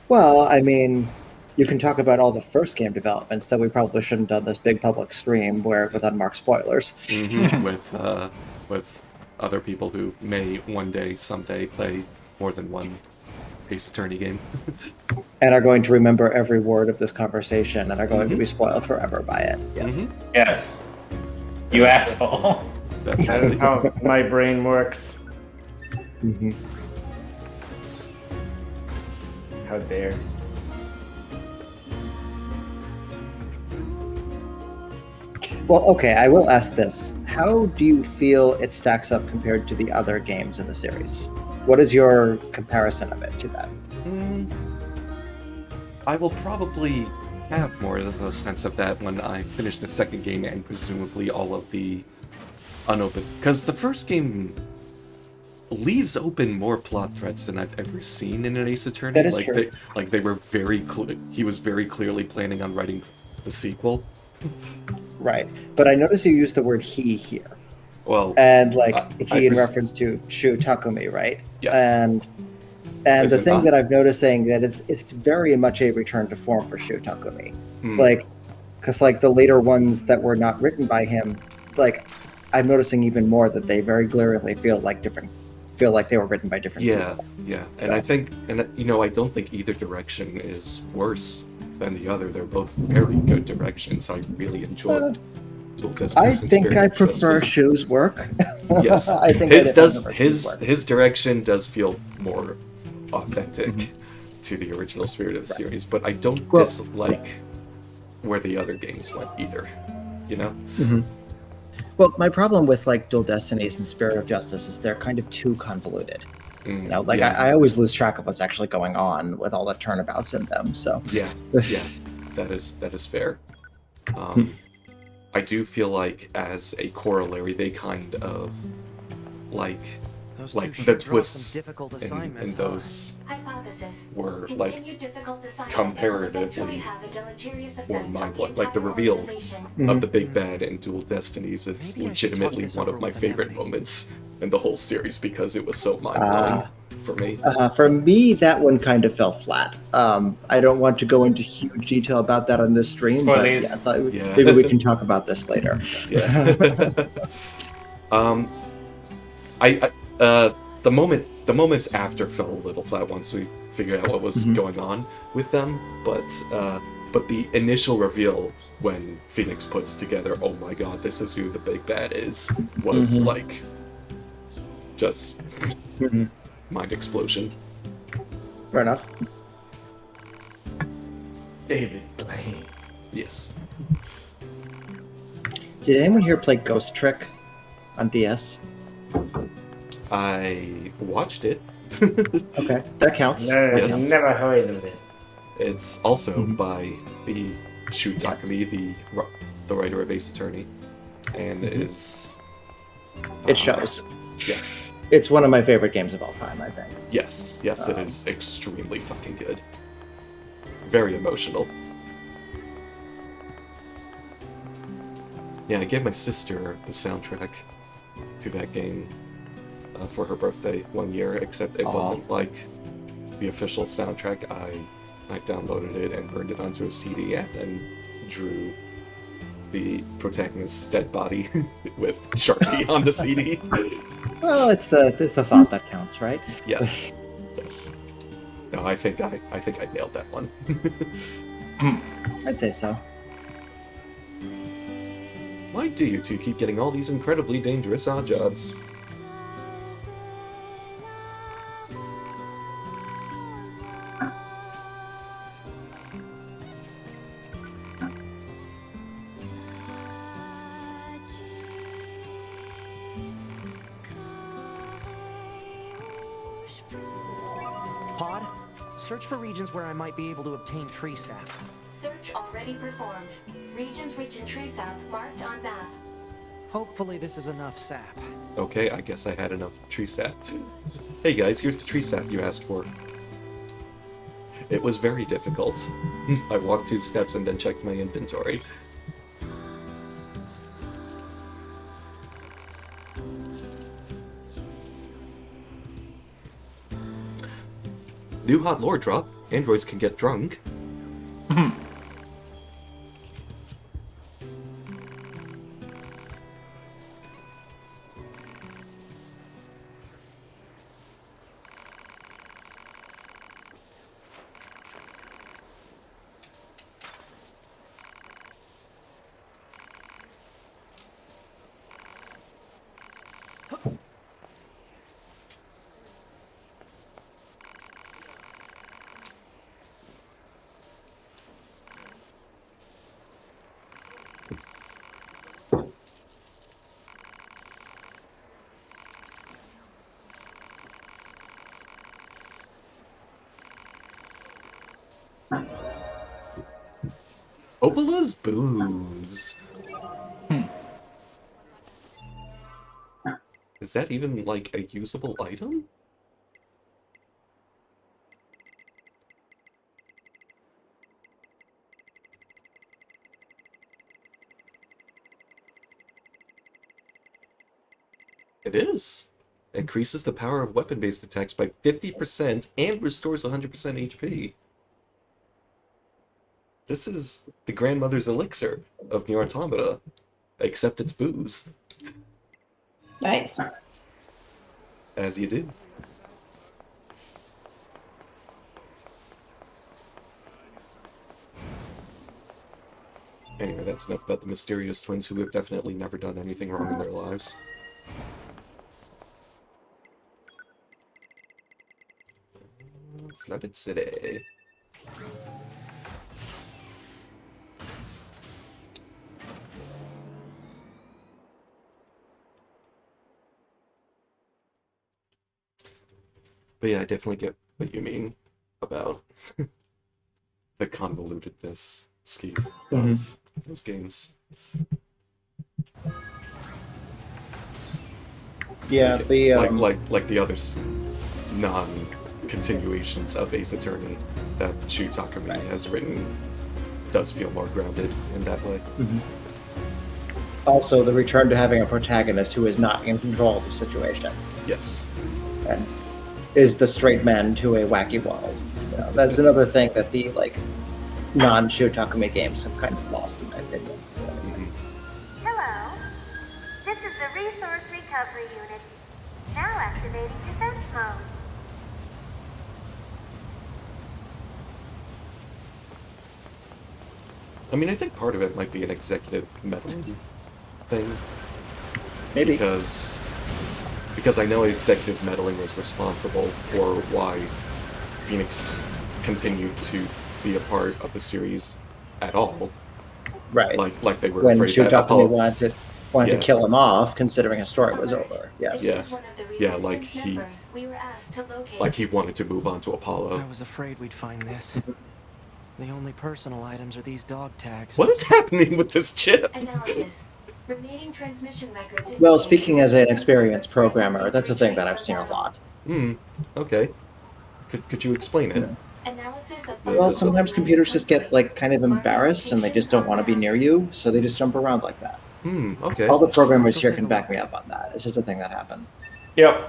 Well, I mean, you can talk about all the first game developments that we probably shouldn't have done this big public stream with unmarked spoilers. Mm-hmm. With other people who may one day, someday, play more than one Ace Attorney game. And are going to remember every word of this conversation and are going to be spoiled forever by it. Yes. Mm-hmm. Yes. You asshole. That is how my brain works. Mm-hmm. How dare. Well, okay, I will ask this. How do you feel it stacks up compared to the other games in the series? What is your comparison of it to that? I will probably have more of a sense of that when I finish the second game and presumably all of the unopened. Because the first game leaves open more plot threads than I've ever seen in an Ace Attorney. That is true. They were very he was very clearly planning on writing the sequel. Right, but I notice you use the word "he" here. Well, and he in reference to Shu Takumi, right? Yes. And the thing that I've noticed saying that it's very much a return to form for Shu Takumi, because the later ones that were not written by him like I'm noticing even more that they very glaringly feel like they were written by different Yeah, people. yeah. So. And I think, I don't think either direction is worse than the other. They're both very good directions. I really enjoy Dual I Destinies and think Spirit I of prefer Justice. Shu's work. Yes, I think his I does prefer Shu's work. his direction does feel more authentic Mhm. to the original spirit of the Right. series, but I don't Well, dislike where the other games went either. You know? Mhm. Well, my problem with like Dual Destinies and Spirit of Justice is they're kind of too convoluted. You know, like yeah. I always lose track of what's actually going on with all the turnabouts in them. So Yeah, yeah, that is fair. I do feel like as a corollary, they kind of like Those like two the should draw some twists difficult in assignments, those Hypothesis. were like Continued difficult assignments will eventually comparatively have a deleterious more effect on the mind-blowing. Like the entire reveal organization. of the big bad in Dual Destinies is Maybe I should talk legitimately this one over of my with favorite Anemone. moments in the whole series because it was so mind-blowing for me. For me, that one kind of fell flat. I don't want to go into huge detail about that on this stream, but Spoilies. yes, Yeah. maybe we can talk about this later. Yeah. The moments after fell a little flat once we figured out what was going on with them, but the initial reveal when Phoenix puts together, oh my god, this is who the big bad is, was like just mind explosion. Fair enough. David Blaine. Yes. Did anyone here play Ghost Trick on DS? I watched it. Okay, that counts. No, That Yes. counts. never heard of it. It's also by the Shu Takumi, the writer of Ace Attorney, and is It shows. yes. It's one of my favorite games of all time, I think. Yes, it is extremely fucking good. Very emotional. Yeah, I gave my sister the soundtrack to that game for her birthday one year, except it wasn't like the official soundtrack. I downloaded it and burned it onto a CD and then drew the protagonist's dead body with Sharpie on the CD. Well, it's the thought that counts, right? Yes. Yes. No, I think I nailed that one. I'd say so. Why do you two keep getting all these incredibly dangerous odd jobs? Pod, search for regions where I might be able to obtain tree sap. Search already performed. Regions rich in tree sap marked on map. Hopefully this is enough sap. Okay, I guess I had enough tree sap. Hey guys, here's the tree sap you asked for. It was very difficult. I walked 2 steps and then checked my inventory. New hot lore drop. Androids can get drunk. Opala's booze. Is that even, like, a usable item? It is. Increases the power of weapon-based attacks by 50% and restores 100% HP. This is the grandmother's elixir of NieR Automata. Except it's booze. Nice. As you do. Anyway, that's enough about the mysterious twins who have definitely never done anything wrong in their lives. Flooded City. But yeah, I definitely get what you mean about the convolutedness, Steve, of those games. Yeah, the like the other non-continuations of Ace Attorney that Shu Takumi has written does feel more grounded in that way. Also, the return to having a protagonist who is not in control of the situation. Yes. And is the straight man to a wacky world. You know, that's another thing that the non-Shu Takumi games have kind of lost, in my opinion. Hello. This is the Resource Recovery Unit. Now activating defense mode. I mean, I think part of it might be an executive meddling thing. Maybe. Because I know executive meddling was responsible for why Phoenix continued to be a part of the series at all. Right. Like they were when afraid Shu that Takumi wanted to kill him off, considering his story was over. Yes. Yeah, like he wanted to move on to Apollo. I was afraid we'd find this. The only personal items are these dog tags. What is happening with this chip? Analysis. Remaining transmission records. Well, speaking as an experienced programmer, that's a thing that I've seen a lot. Okay. Could you explain it? Analysis of Well, sometimes computers just get kind of embarrassed and they just don't want to be near you, so they just jump around like that. Okay. All the programmers here can back me up on that. It's just a thing that happens. Yep.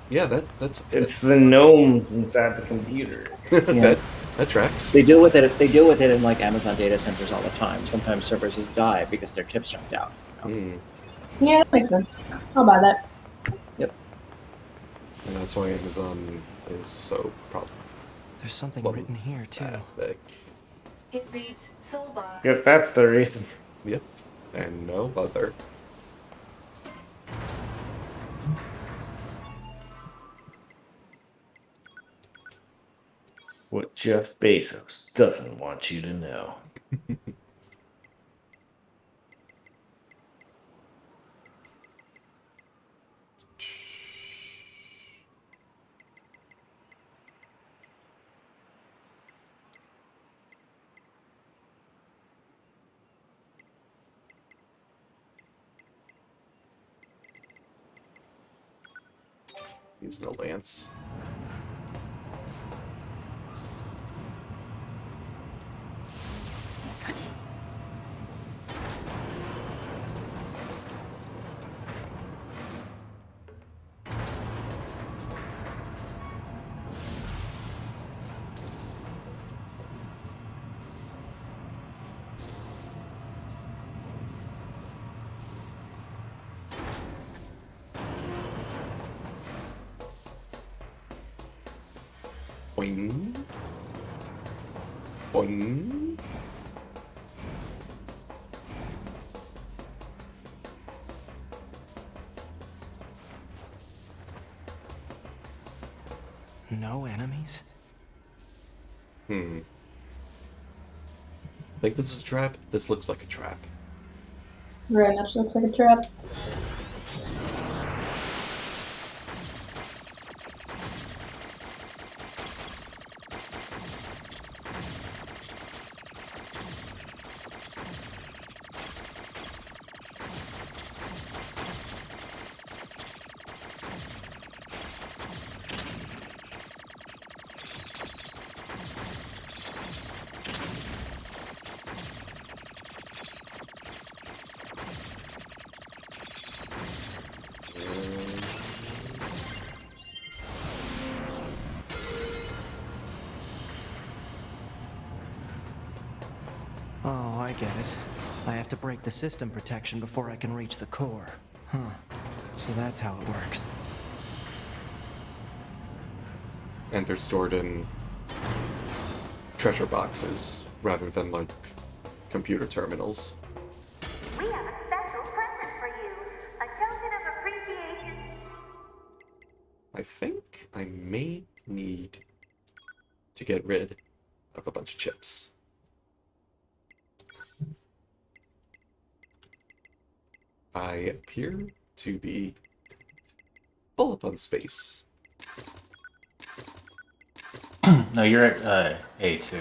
Yeah, that's it's the gnomes inside the computer. Yeah. That tracks. They deal with it. They deal with it in Amazon data centers all the time. Sometimes servers just die because their chips jumped out. Yeah, that makes sense. How about that? Yep. And that's why Amazon is so probably. There's something written here too. It reads Soulbox. Yep, that's the reason. Yep. And no other. What Jeff Bezos doesn't want you to know. Use no lance. Boing. Boing. No enemies? Think this is a trap? This looks like a trap. Very much looks like a trap. I get it. I have to break the system protection before I can reach the core. Huh. So that's how it works. And they're stored in treasure boxes rather than like computer terminals. We have a special present for you. A token of appreciation. I think I may need to get rid of a bunch of chips. I appear to be full up on space. No, you're at A2.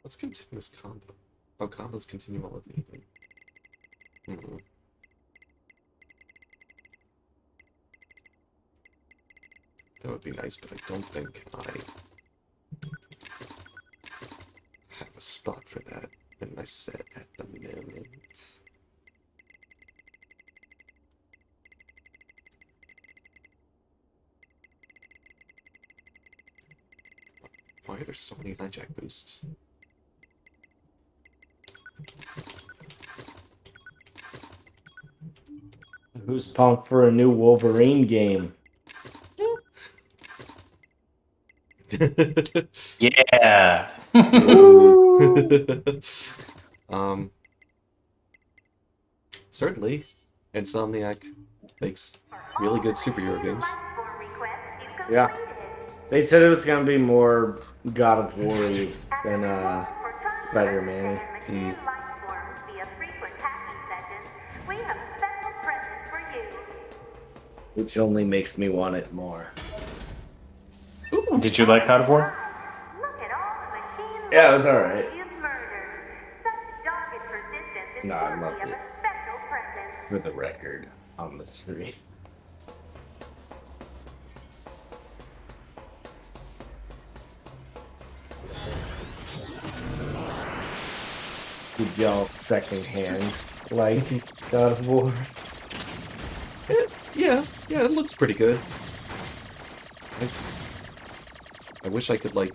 What's continuous combo? Oh, combos continue while evading. That would be nice, but I don't think I have a spot for that in my set at the moment. Why are there so many hijack boosts? Who's pumped for a new Wolverine game? Yeah. Certainly, Insomniac makes really good superhero games. Yeah. They said it was gonna be more God of War than Spider-Man. Which only makes me want it more. Did you like God of War? Yeah, it was alright. No, I loved it. For the record, on the screen. Did y'all secondhand like God of War? Yeah, it looks pretty good. I wish I could, like,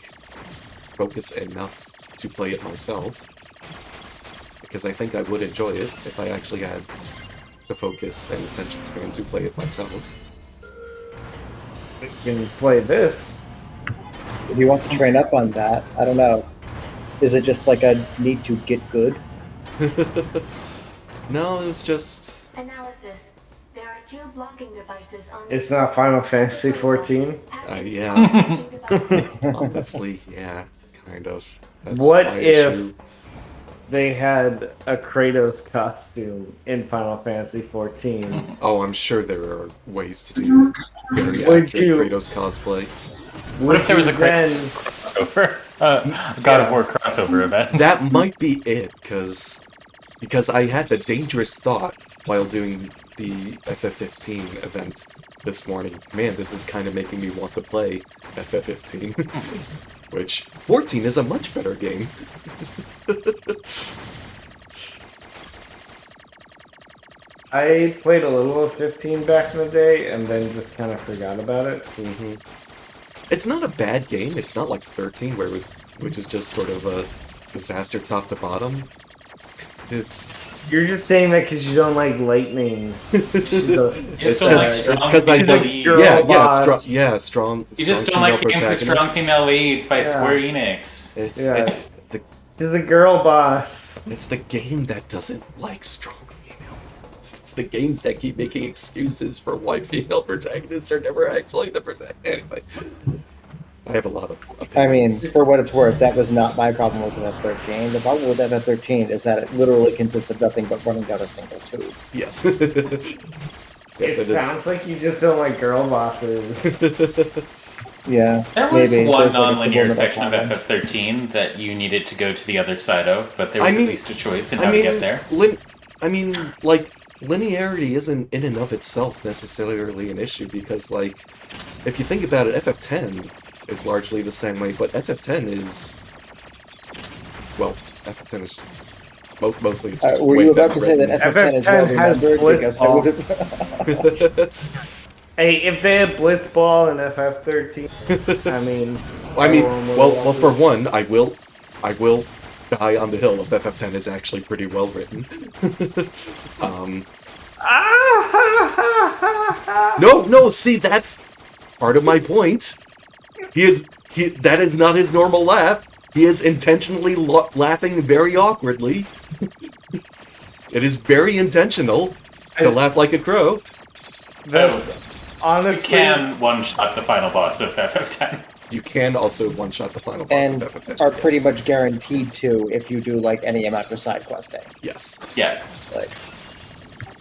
focus enough to play it myself. Because I think I would enjoy it if I actually had the focus and attention span to play it myself. You can play this. If you want to train up on that, I don't know. Is it just like a need to get good? No, it's just... Analysis. There are two blocking devices on It's not Final Fantasy 14? Yeah. Honestly, yeah, kind of. That's What my if issue. they had a Kratos costume in Final Fantasy 14? Oh, I'm sure there are ways to do very accurate Kratos cosplay. What if there was a Kratos crossover? God of War crossover event? That might be it, because I had the dangerous thought while doing the FF15 event this morning. Man, this is kind of making me want to play FF15. Which, 14 is a much better game. I played a little of 15 back in the day and then just kind of forgot about it. It's not a bad game. It's not like 13, which is just sort of a disaster top to bottom. You're just saying that because you don't like lightning. It's because I like strong. You just don't like games with strong female leads by Square Enix. It's the girl boss. It's the game that doesn't like strong female. It's the games that keep making excuses for why female protagonists are never actually the protagonist. Anyway, I have a lot of opinions. I mean, for what it's worth, that was not my problem with FF13. The problem with FF13 is that it literally consists of nothing but running down a single tube. Yes. It sounds like you just don't like girl bosses. Yeah, There was maybe. one There's like a non-linear subliminal section of pattern. FF13 that you needed to go to the other side of, but there was I mean- at least a choice in how to get there. Like, linearity isn't in and of itself necessarily an issue, because, like, if you think about it, FF10 is largely the same way, but FF10 is... Well, FF10 is... Mostly it's just Were way you about better to say that written. FF10 is well has remembered? Because I Blitzball. would have... Hey, if they had Blitzball in FF13, I mean... well, for one, I will die on the hill of FF10 is actually pretty well written. No, see, that's part of my point. That is not his normal laugh. He is intentionally laughing very awkwardly. It is very intentional to laugh like a crow. That's honestly... You can one-shot the final boss of FF10. You can also one-shot the final boss and of FF10. are pretty much guaranteed to if you do like any amount of side questing. Yes. Yes.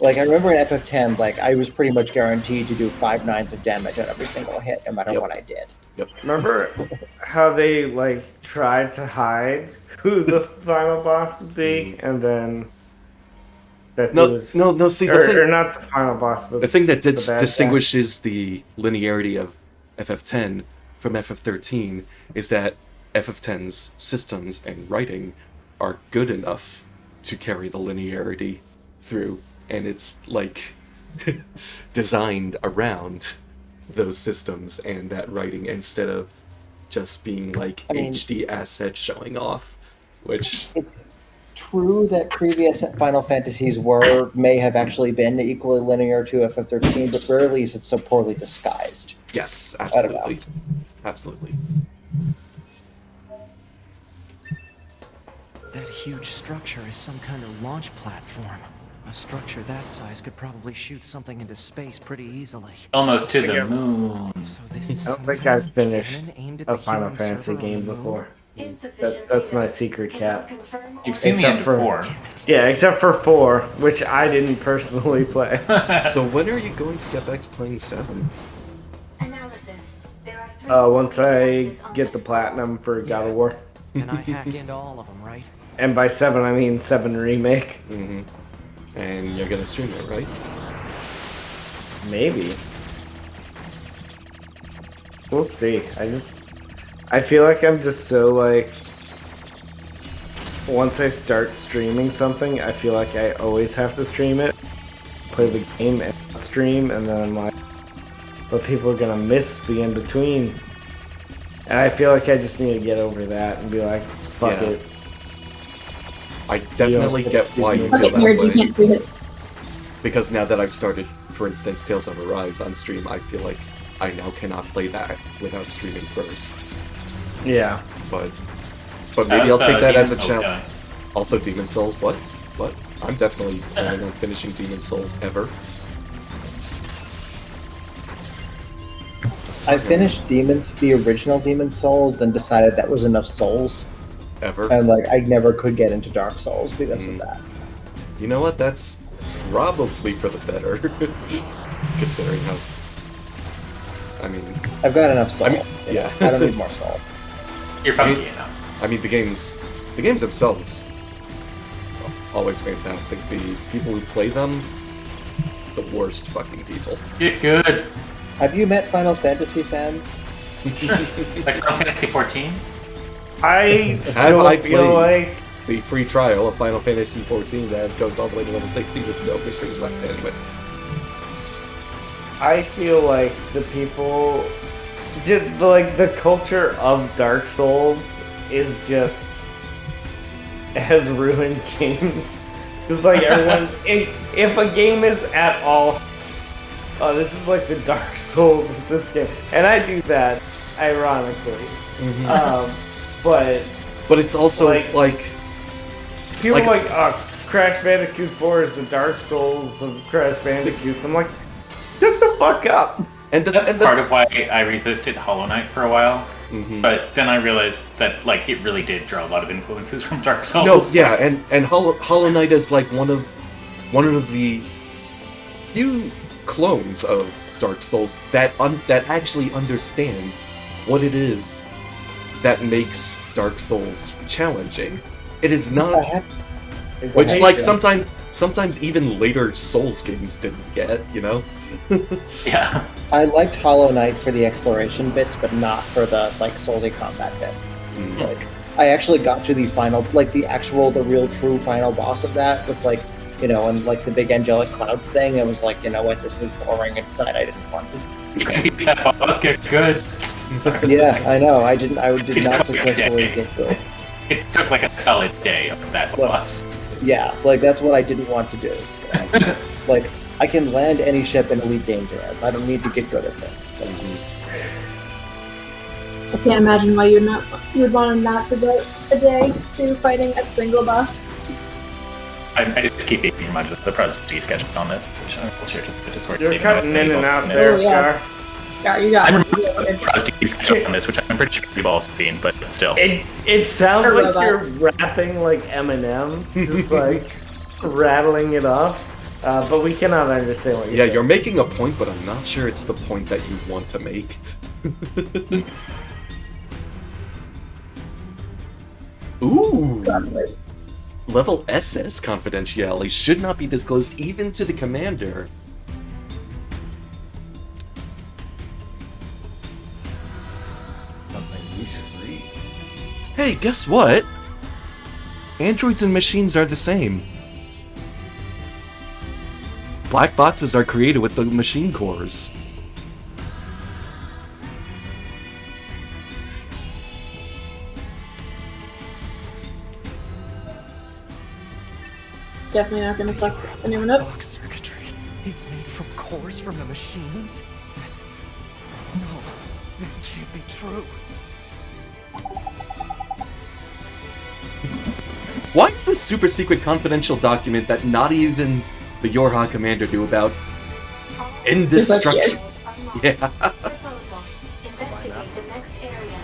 Like I remember in FF10, like I was pretty much guaranteed to do 5 nines of damage on every single hit, no matter what I did. Yep. Remember how they like tried to hide who the final boss would be, and then that No, see, the thing, or not the final boss, but the thing that the bad guy. distinguishes the linearity of FF10 from FF13 is that FF10's systems and writing are good enough to carry the linearity through, and it's like designed around those systems and that writing instead of just being like HD assets showing off, which it's true that previous Final Fantasies may have actually been equally linear to FF13, but rarely is it so poorly disguised. Yes, I don't know. absolutely. Absolutely. That huge structure is some kind of launch platform. A structure that size could probably shoot something into space pretty easily. Almost to the moon. So this is I don't think I've finished a Final Fantasy game before. That's my secret cap. You've seen the end of 4. Yeah, except for 4, which I didn't personally play. So when are you going to get back to playing 7? Once I get the platinum for God of War. And I hack into all of them, right? And by 7, I mean 7 Remake. Mm-hmm. And you're gonna stream it, right? Maybe. We'll see. I feel like I'm just so like... Once I start streaming something, I feel like I always have to stream it. Play the game and stream, and then I'm like... But people are gonna miss the in-between. And I feel like I just need to get over that and be like, fuck it. I definitely get why you feel that way. Because now that I've started, for instance, Tales of Arise on stream, I feel like I now cannot play that without streaming first. Yeah. But maybe I'll take that as a Demon Souls challenge. Also, Demon Souls, what? I'm definitely planning on finishing Demon Souls ever. I finished the original Demon Souls, and decided that was enough Souls. Ever? And like, I never could get into Dark Souls because of that. You know what? That's probably for the better, considering how. I mean, I've got enough Soul. Yeah. I don't need more Soul. You're funky enough. I mean, the games themselves, always fantastic. The people who play them, the worst fucking people. Get good. Have you met Final Fantasy fans? Like Final Fantasy 14? I still feel like the free trial of Final Fantasy 14 that goes all the way to level 60 with no mysteries left in, but I feel like the people, just like the culture of Dark Souls is just has ruined games. Just like everyone, if a game is at all, oh, this is like the Dark Souls of this game, and I do that ironically. But it's also like people Crash Bandicoot 4 is the Dark Souls of Crash Bandicoots. I'm like, shut the fuck up. And that's part of why I resisted Hollow Knight for a while. But then I realized that like it really did draw a lot of influences from Dark Souls. No, yeah, and Hollow Knight is like one of the few clones of Dark Souls that actually understands what it is that makes Dark Souls challenging. It is not, which like sometimes even later Souls games didn't get, you know? Yeah. I liked Hollow Knight for the exploration bits, but not for the like Soulsy combat bits. Like, I actually got to the final, like the real true final boss of that with like, you know, and like the big angelic clouds thing. I was like, you know what, this is boring. And decided I didn't want to. You can beat that boss, get good. Yeah, I know. I did not successfully get good. It took like a solid day of that boss. Yeah, like that's what I didn't want to do. Like, I can land any ship in Elite Dangerous. I don't need to get good at this. I can't imagine why you would want to not devote a day to fighting a single boss. I just keep being reminded of the Prodigy sketch on this, which I will share to the Discord. You're cutting in and out there, Gar. Gar, you got I remember the Prodigy sketch on this, which I'm pretty sure we've all seen, but still. It sounds like you're rapping like Eminem, just like rattling it off. But we cannot understand what you're saying. You're making a point, but I'm not sure it's the point that you want to make. Ooh! Level SS confidentiality should not be disclosed even to the commander. Something you should read. Hey, guess what? Androids and machines are the same. Black boxes are created with the machine cores. Definitely not going to fuck anyone up. Box circuitry. It's made from cores from the machines? That's... No, that can't be true. Why is this super secret confidential document that not even the Yorha commander knew about indestruction? Yeah. Proposal. Investigate the next area.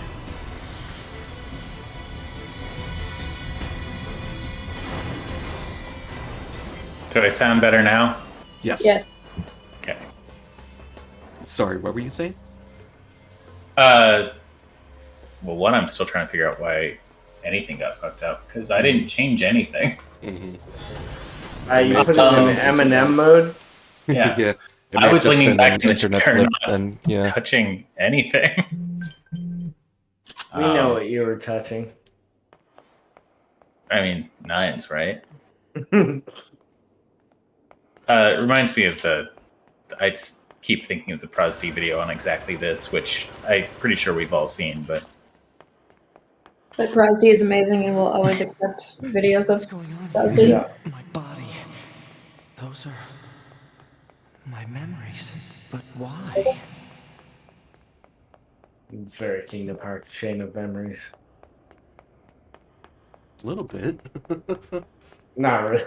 Do I sound better now? Yes. Yes. Okay. Sorry, what were you saying? Well, one, I'm still trying to figure out why anything got fucked up, because I didn't change anything. Mm-hmm. You put it in Eminem mode? Yeah. Yeah. I was leaning back in the internet chair, clip not and yeah. touching anything. We know what you were touching. I mean, nines, right? It reminds me of I just keep thinking of the Prosty video on exactly this, which I'm pretty sure we've all seen, but... But Prosty is amazing and will always accept videos of Prosty. Yeah. My body. Those are... my memories. But why? It's very Kingdom Hearts chain of memories. A little bit. Not really.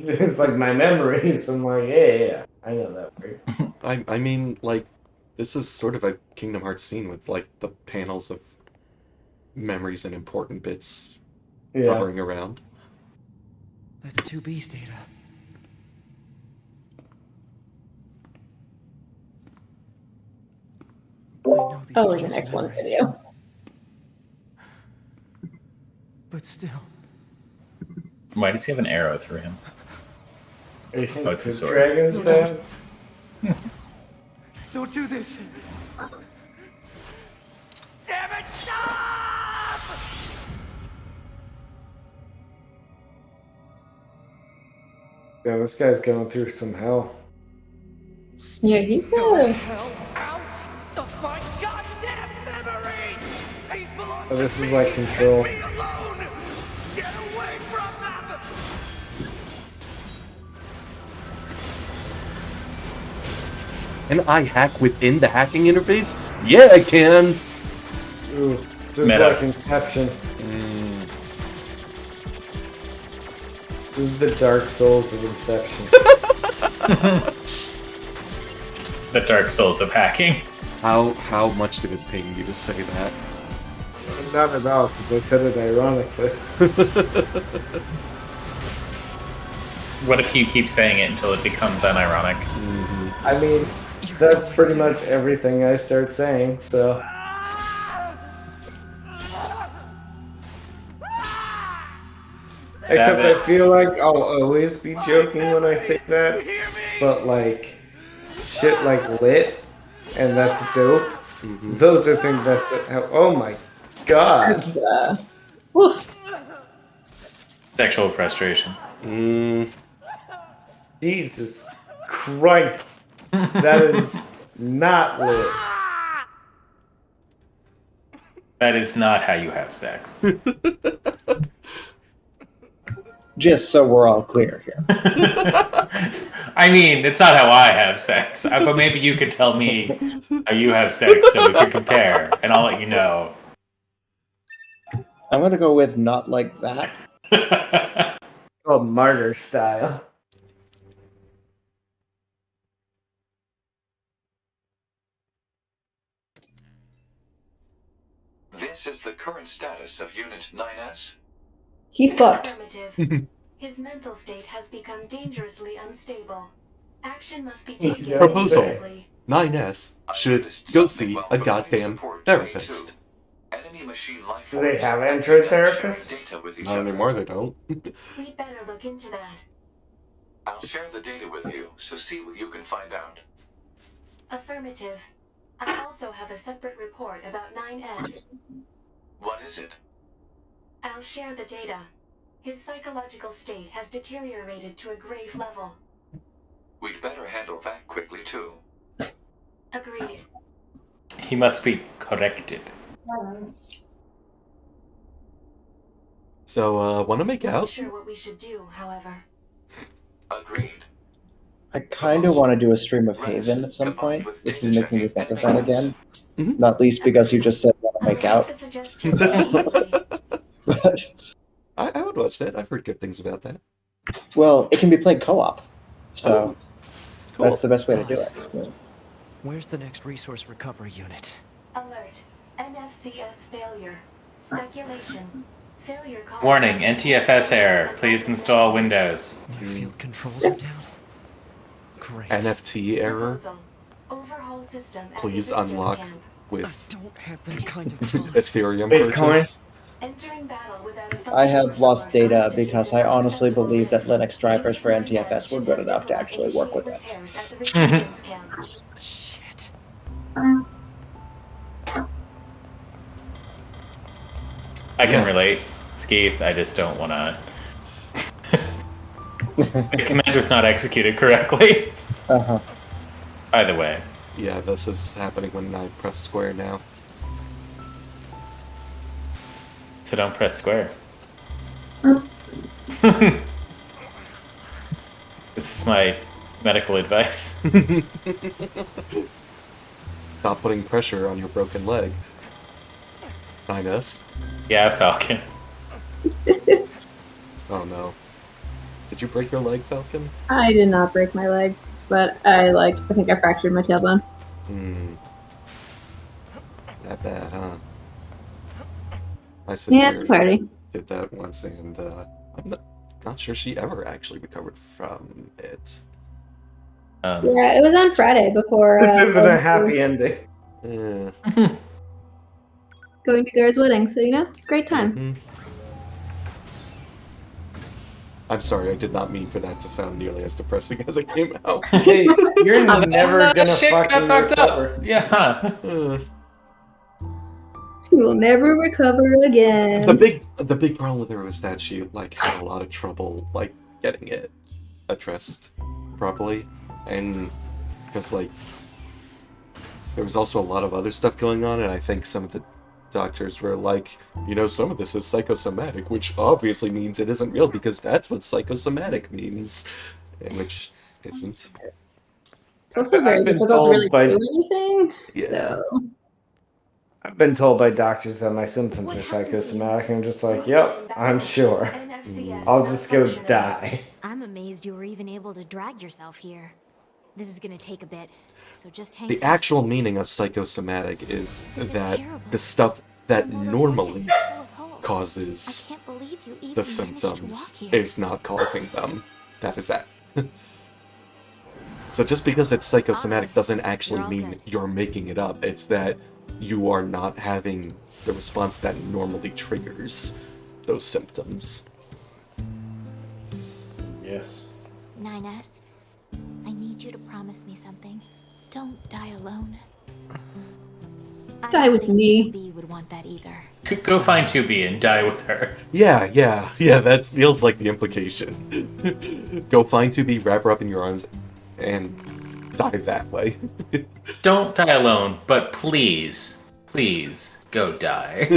It's like my memories. I'm like, yeah, I know that word. I mean, like, this is sort of a Kingdom Hearts scene with, like, the panels of memories and important bits hovering around. That's 2B's data. Always an excellent video. But still. Why does he have an arrow through him? Oh, it's a sword. Dragon's dead? Don't do this! Damn it, stop! Yeah, this guy's going through some hell. Yeah, he's good. Oh, this is like Control. Can I hack within the hacking interface? Yeah, I can! Ooh, this is like Inception. This is the Dark Souls of Inception. The Dark Souls of hacking. How much did it pain you to say that? Not at all, because I said it ironically. What if you keep saying it until it becomes unironic? I mean, that's pretty much everything I start saying, so... Except I feel like I'll always be joking when I say that, but like shit like lit and that's dope. Those are things that's oh my god. Woof. Sexual frustration. Jesus Christ. That is not lit. That is not how you have sex. Just so we're all clear here. I mean, it's not how I have sex, but maybe you could tell me how you have sex so we could compare, and I'll let you know. I'm gonna go with not like that. Oh, martyr style. This is the current status of Unit 9S. He fucked. Affirmative. His mental state has become dangerously unstable. Action must be Yeah, taken Proposal. immediately. 9S should go see a goddamn therapist. Enemy machine life Do they forms have have Android begun sharing therapists? data with each Not other. anymore, they don't. We'd better look into that. I'll share the data with you, so see what you can find out. Affirmative. I also have a separate report about 9S. What is it? I'll share the data. His psychological state has deteriorated to a grave level. We'd better handle that quickly, too. Agreed. He must be corrected. So, wanna make Not out? sure what we should do, however. Agreed. I kind of want to do a stream of Haven at some point. This is making me think of that again. Not least because you just said want to make out. The suggestion immediately. But, I would watch that. I've heard good things about that. well, it can be played co-op. So Cool. that's the best way to do it. Where's the next resource recovery unit? Alert. NFCS failure. Speculation. Failure caused. Warning, NTFS error. Please install Windows. Field controls are down. Great. NFT error. Proposal. Overhaul system at Please resistance unlock camp. with Don't have that kind of time. Ethereum Bitcoin. purchase. Entering battle without a I have functional lost source data constitutes because an I honestly unacceptable believe that risk. Linux drivers for Unit 9S NTFS were should good enough to therefore actually work with initiate it. repairs at the resistance camp. Shit. I can relate, Skeeth. I just don't want to. The command was not executed correctly. Uh-huh. Either way. Yeah, this is happening when I press square now. So don't press square. This is my medical advice. Stop putting pressure on your broken leg. 9S. Yeah, Falcon. Oh no. Did you break your leg, Falcon? I did not break my leg, but I think I fractured my tailbone. That bad, huh? My Yeah, sister party. did that once, and I'm not sure she ever actually recovered from it. Yeah, it was on Friday before. This isn't a happy ending. Yeah. Going to Gara's wedding, so great time. I'm sorry, I did not mean for that to sound nearly as depressing as it came out. Hey, you're never gonna shit got fucking fucked recover. up. Yeah. You will never recover again. The big problem with her was that she had a lot of trouble getting it addressed properly, and because there was also a lot of other stuff going on, and I think some of the doctors were like, some of this is psychosomatic, which obviously means it isn't real because that's what psychosomatic means, which isn't. It's also very difficult to really do anything. Yeah. So. I've been told by doctors that my symptoms are psychosomatic. I'm just like, yep, I'm sure. I'll just go die. I'm amazed you were even able to drag yourself here. This is gonna take a bit, so just hang The tight. actual meaning of psychosomatic is This is that terrible. the stuff that The motor normally vortex is full of holes. causes I can't believe you even the managed to walk symptoms here. is not causing them. That is that. So just because it's psychosomatic doesn't actually mean you're making it up. It's that you are not having the response that normally triggers those symptoms. Yes. 9S, I need you to promise me something. Don't die alone. I Die don't with think me. 2B would want that either. Go find 2B and die with her. Yeah, that feels like the implication. Go find 2B, wrap her up in your arms, and die that way. Don't die alone, but please, please go die.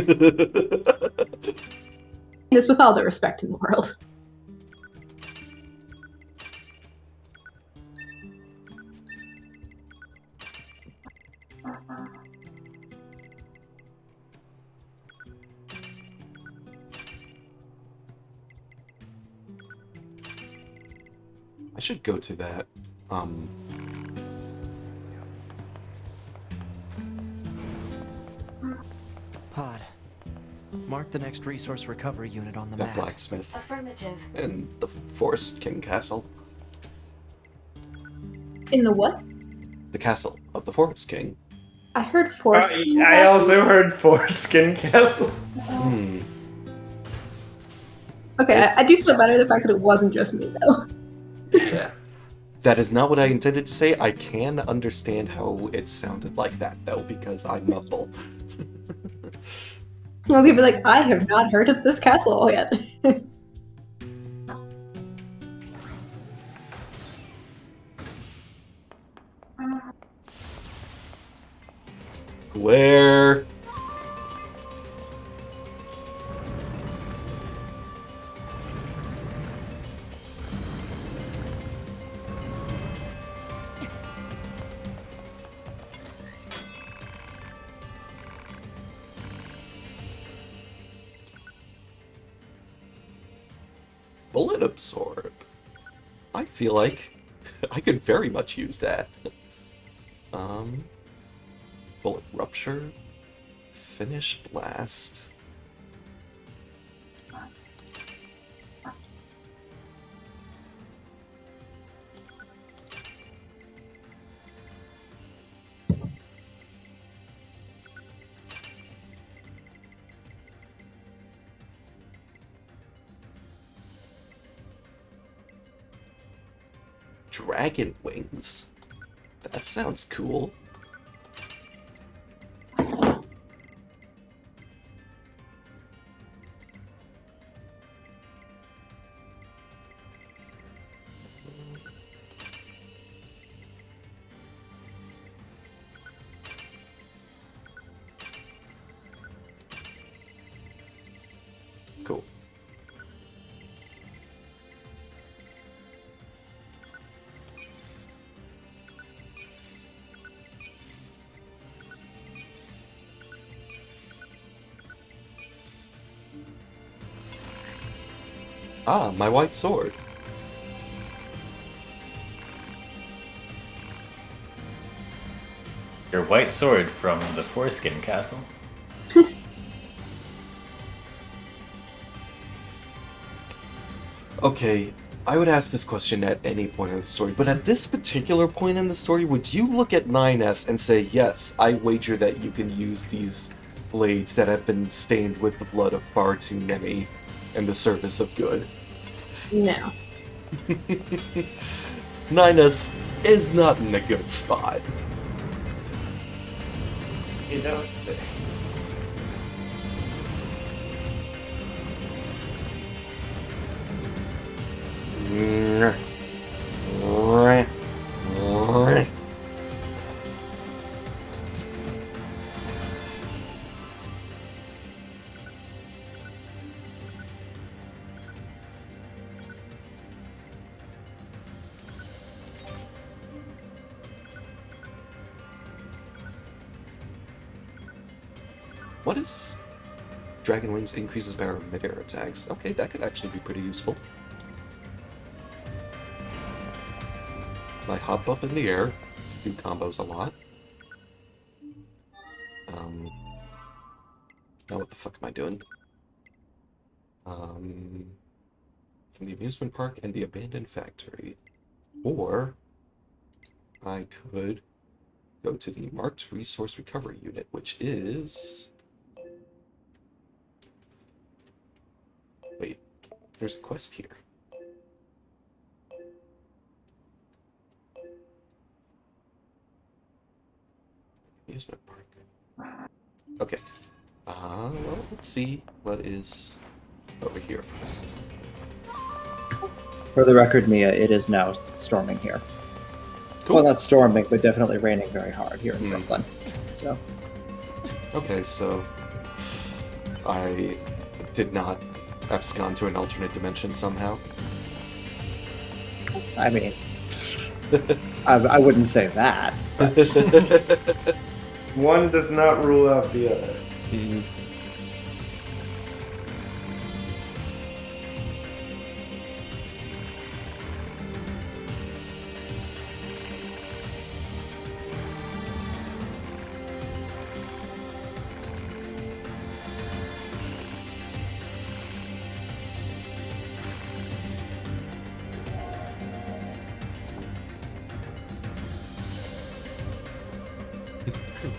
Just with all the respect in the world. I should go to that, Pod. Mark the next resource recovery unit on the that map. blacksmith. Affirmative. And the Forest King Castle. In the what? The castle of the Forest King. I heard foreskin. I also heard Foreskin Castle. Okay, I do feel better the fact that it wasn't just me though. Yeah. That is not what I intended to say. I can understand how it sounded like that, though, because I mumble. I was gonna be like, I have not heard of this castle yet. Where? Bullet absorb. I feel like I could very much use that. Bullet rupture. Finish blast. Dragon wings. That sounds cool. Cool. Ah, my white sword. Your white sword from the Foreskin Castle. Okay, I would ask this question at any point in the story, but at this particular point in the story, would you look at 9S and say, yes, I wager that you can use these blades that have been stained with the blood of far too many in the service of good? No. 9S is not in a good spot. You don't say. What is... Dragon Wings increases power of mid-air attacks. Okay, that could actually be pretty useful. I hop up in the air to do combos a lot. Now what the fuck am I doing? From the amusement park and the abandoned factory. Or I could go to the marked resource recovery unit, which is... Wait, there's a quest here. Amusement park. Okay. Well, let's see what is over here first. For the record, Mia, it is now storming here. Cool. Well, not storming, but definitely raining very hard here in Brooklyn. So. Okay, so I did not abscond to an alternate dimension somehow. I mean, I wouldn't say that. But. One does not rule out the other. Mm-hmm.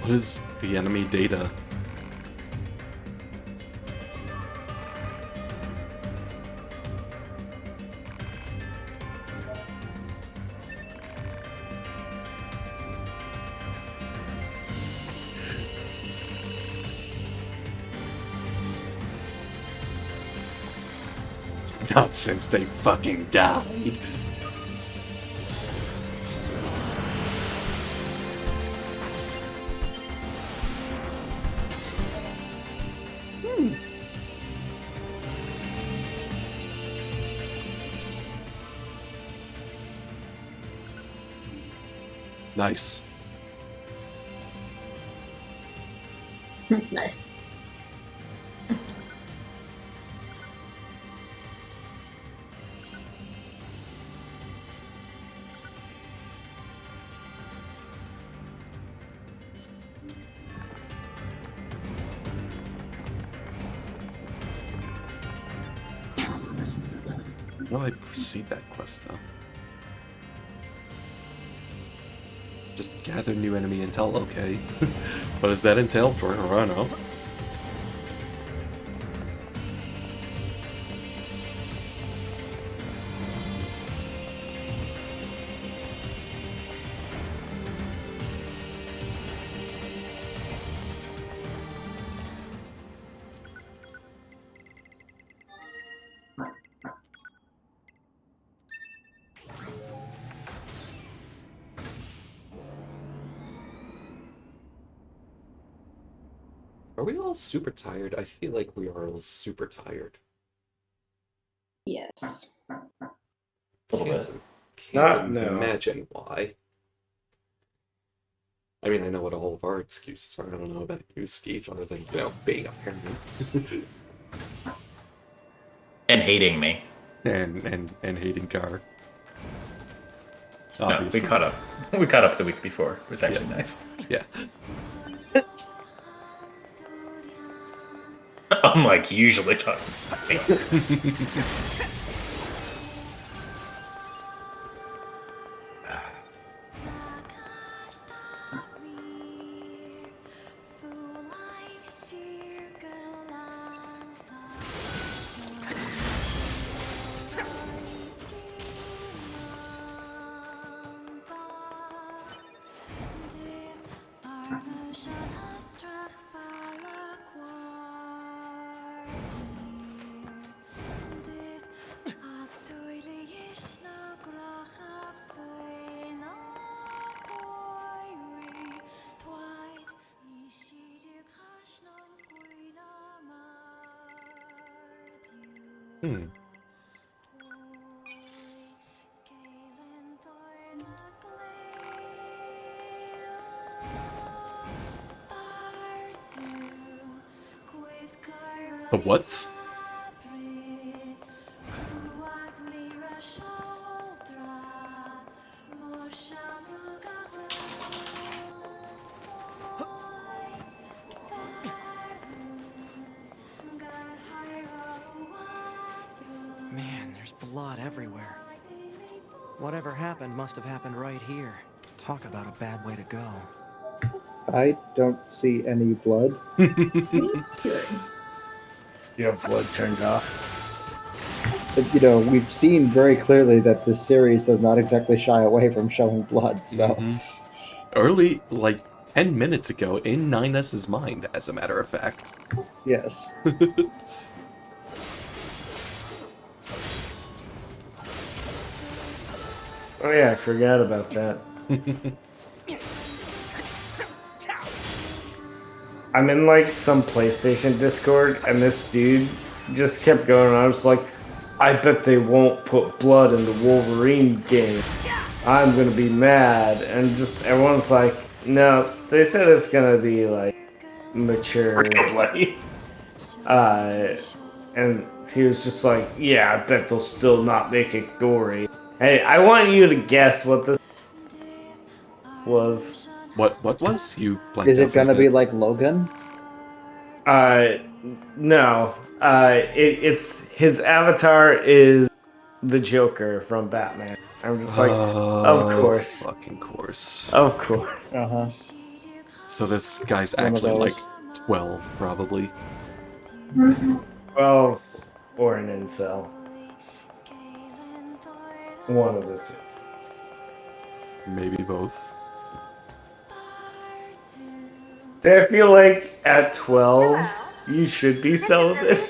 What is the enemy data? Not since they fucking died. Nice. Nice. How do I proceed that quest, though? Just gather new enemy intel, okay. What does that entail for Rano? Are we all super tired? I feel like we are all super tired. Yes. Can't Not no. imagine why. I mean, I know what all of our excuses are. I don't know about you, Steve, other than, being a parent. And hating me. And hating Gar. No, Obviously. we caught up. We caught up the week before. It was actually nice. Yeah. I'm like usually talking. The what? Man, there's blood everywhere. Whatever happened must have happened right here. Talk about a bad way to go. I don't see any blood. Your blood turns off. But, we've seen very clearly that this series does not exactly shy away from showing blood, so... Early, 10 minutes ago in 9S's mind, as a matter of fact. Yes. Oh yeah, I forgot about that. I'm in like some PlayStation Discord, and this dude just kept going on. I was like, I bet they won't put blood in the Wolverine game. I'm gonna be mad, and just everyone's like, no, they said it's gonna be like mature, like, and he was just like, yeah, I bet they'll still not make it gory. Hey, I want you to guess what this was. What was? You blanked Is out it for a gonna bit. be like Logan? No. It's his avatar is the Joker from Batman. I'm just like, of course. Fucking course. Of course. Uh-huh. So this guy's One of actually like those. 12, probably. 12 or an incel. One of the two. Maybe both. I feel like at 12, you should be celibate.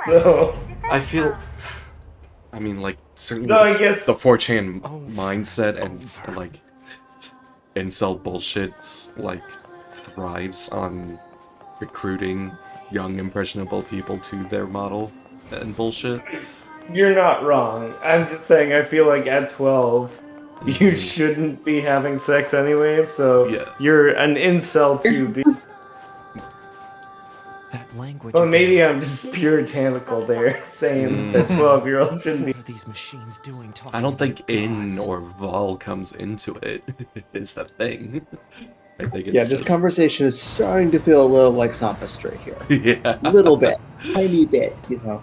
So, I feel... I mean, like, certainly No, I guess- the 4chan mindset and, like, incel bullshit, like, thrives on recruiting young, impressionable people to their model and bullshit. you're not wrong. I'm just saying, I feel like at 12, you shouldn't be having sex anyway, so you're an incel to be. That language. Well, maybe I'm just puritanical there, saying that 12-year-olds shouldn't be. What are these machines doing? I don't think in or vol comes into it. It's the thing. I think it's Yeah, this conversation is starting to feel a little like sophistry here. Yeah. Little bit. Tiny bit, you know.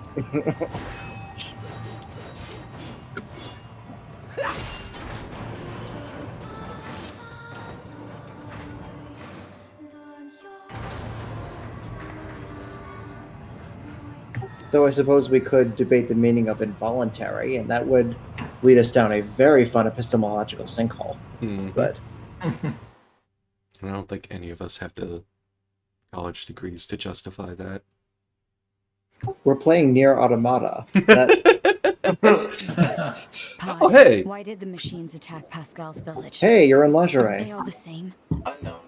Though I suppose we could debate the meaning of involuntary, and that would lead us down a very fun epistemological sinkhole. But I don't think any of us have the college degrees to justify that. we're playing NieR Automata. Pod, Oh, hey! Why did the machines attack Pascal's village? Hey, you're in Are lingerie. they all the same? Unknown.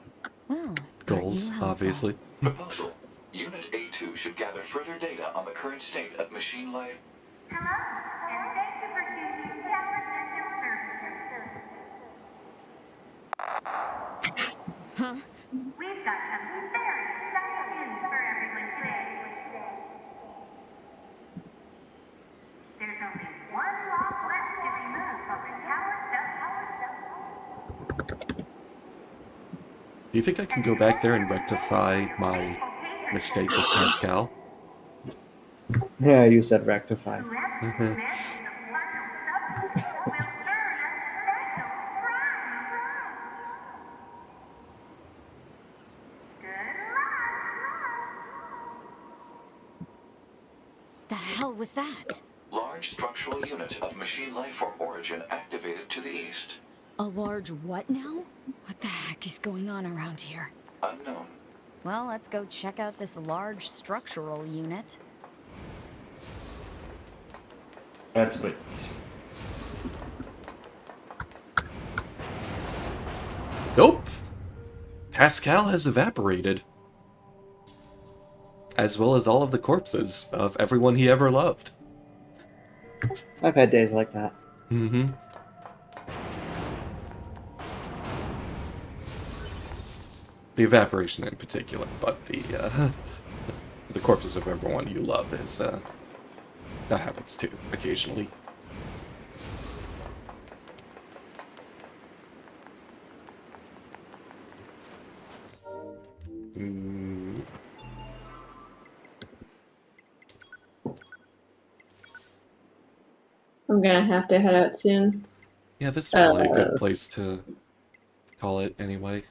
Well, Goals, obviously. Proposal. Unit A2 should gather further data on the current state of machine life. Hello, and thank you for choosing Tower System Services. Huh? We've got some very exciting news for everyone today. There's only one lock left to remove from the Tower System. Do you think I can go back there and rectify my mistake with Pascal? Yeah, you said rectify. The hell was that? Large structural unit of machine life form origin activated to the east. A large what now? What the heck is going on around here? Unknown. Well, let's go check out this large structural unit. That's what. Nope! Pascal has evaporated. As well as all of the corpses of everyone he ever loved. I've had days like that. Mm-hmm. The evaporation in particular, but the corpses of everyone you love is, that happens too, occasionally. I'm gonna have to head out soon. Yeah, this is probably a good place to call it anyway.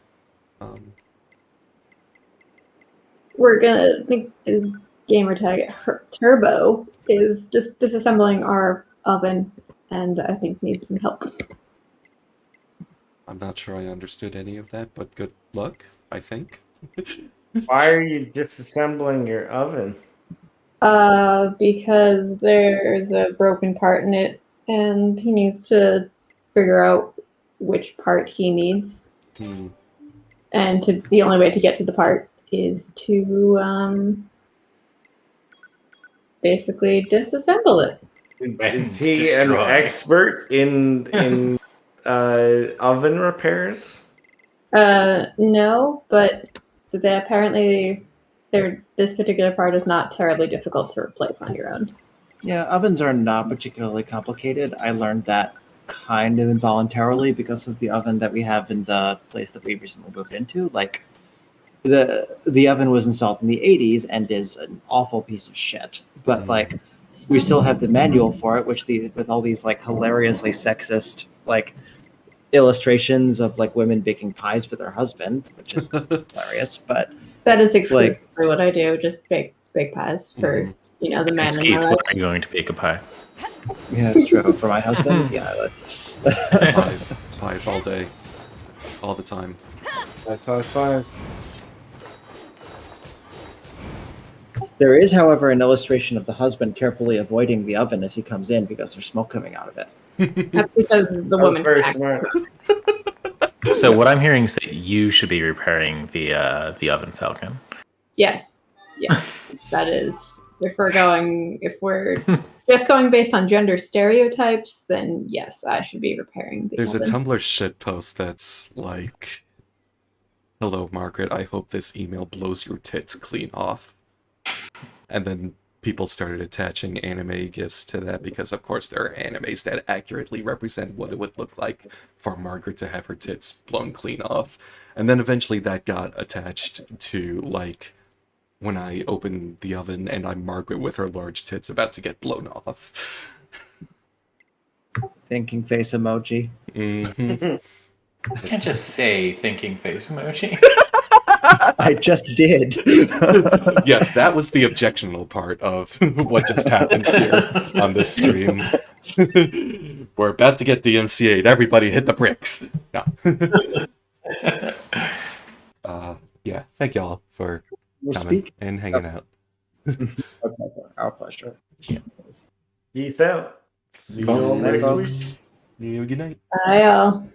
We're gonna I think his gamertag Turbo is just disassembling our oven, and I think needs some help. I'm not sure I understood any of that, but good luck, I think. Why are you disassembling your oven? Because there's a broken part in it, and he needs to figure out which part he needs. And the only way to get to the part is to basically disassemble it. Is he an expert in oven repairs? No, but apparently this particular part is not terribly difficult to replace on your own. Yeah, ovens are not particularly complicated. I learned that kind of involuntarily because of the oven that we have in the place that we recently moved into. Like, the oven was installed in the 80s and is an awful piece of shit. But like, we still have the manual for it, with all these like hilariously sexist like illustrations of like women baking pies for their husband, which is hilarious. But that is exclusively what I do. Just bake pies for the man in my Keith, life. when are you going to bake a pie? Yeah, it's true. For my husband, yeah, that's pies all day, all the time. Pies. There is, however, an illustration of the husband carefully avoiding the oven as he comes in because there's smoke coming out of it. That's because the That was woman. very smart. So what I'm hearing is that you should be repairing the oven falcon. Yes, that is. If we're just going based on gender stereotypes, then yes, I should be repairing the There's oven. a Tumblr shitpost that's like, "Hello, Margaret. I hope this email blows your tits clean off." And then people started attaching anime gifs to that because, of course, there are animes that accurately represent what it would look like for Margaret to have her tits blown clean off. And then eventually that got attached to, like, when I open the oven and I'm Margaret with her large tits about to get blown off. Thinking face emoji. Mm-hmm. You can't just say thinking face emoji. I just did. Yes, that was the objectionable part of what just happened here on this stream. We're about to get DMCA'd. Everybody hit the bricks. No. Yeah, thank y'all for coming and hanging out. Our pleasure. Yeah. Peace out. See you all next week. Good night. Bye, y'all.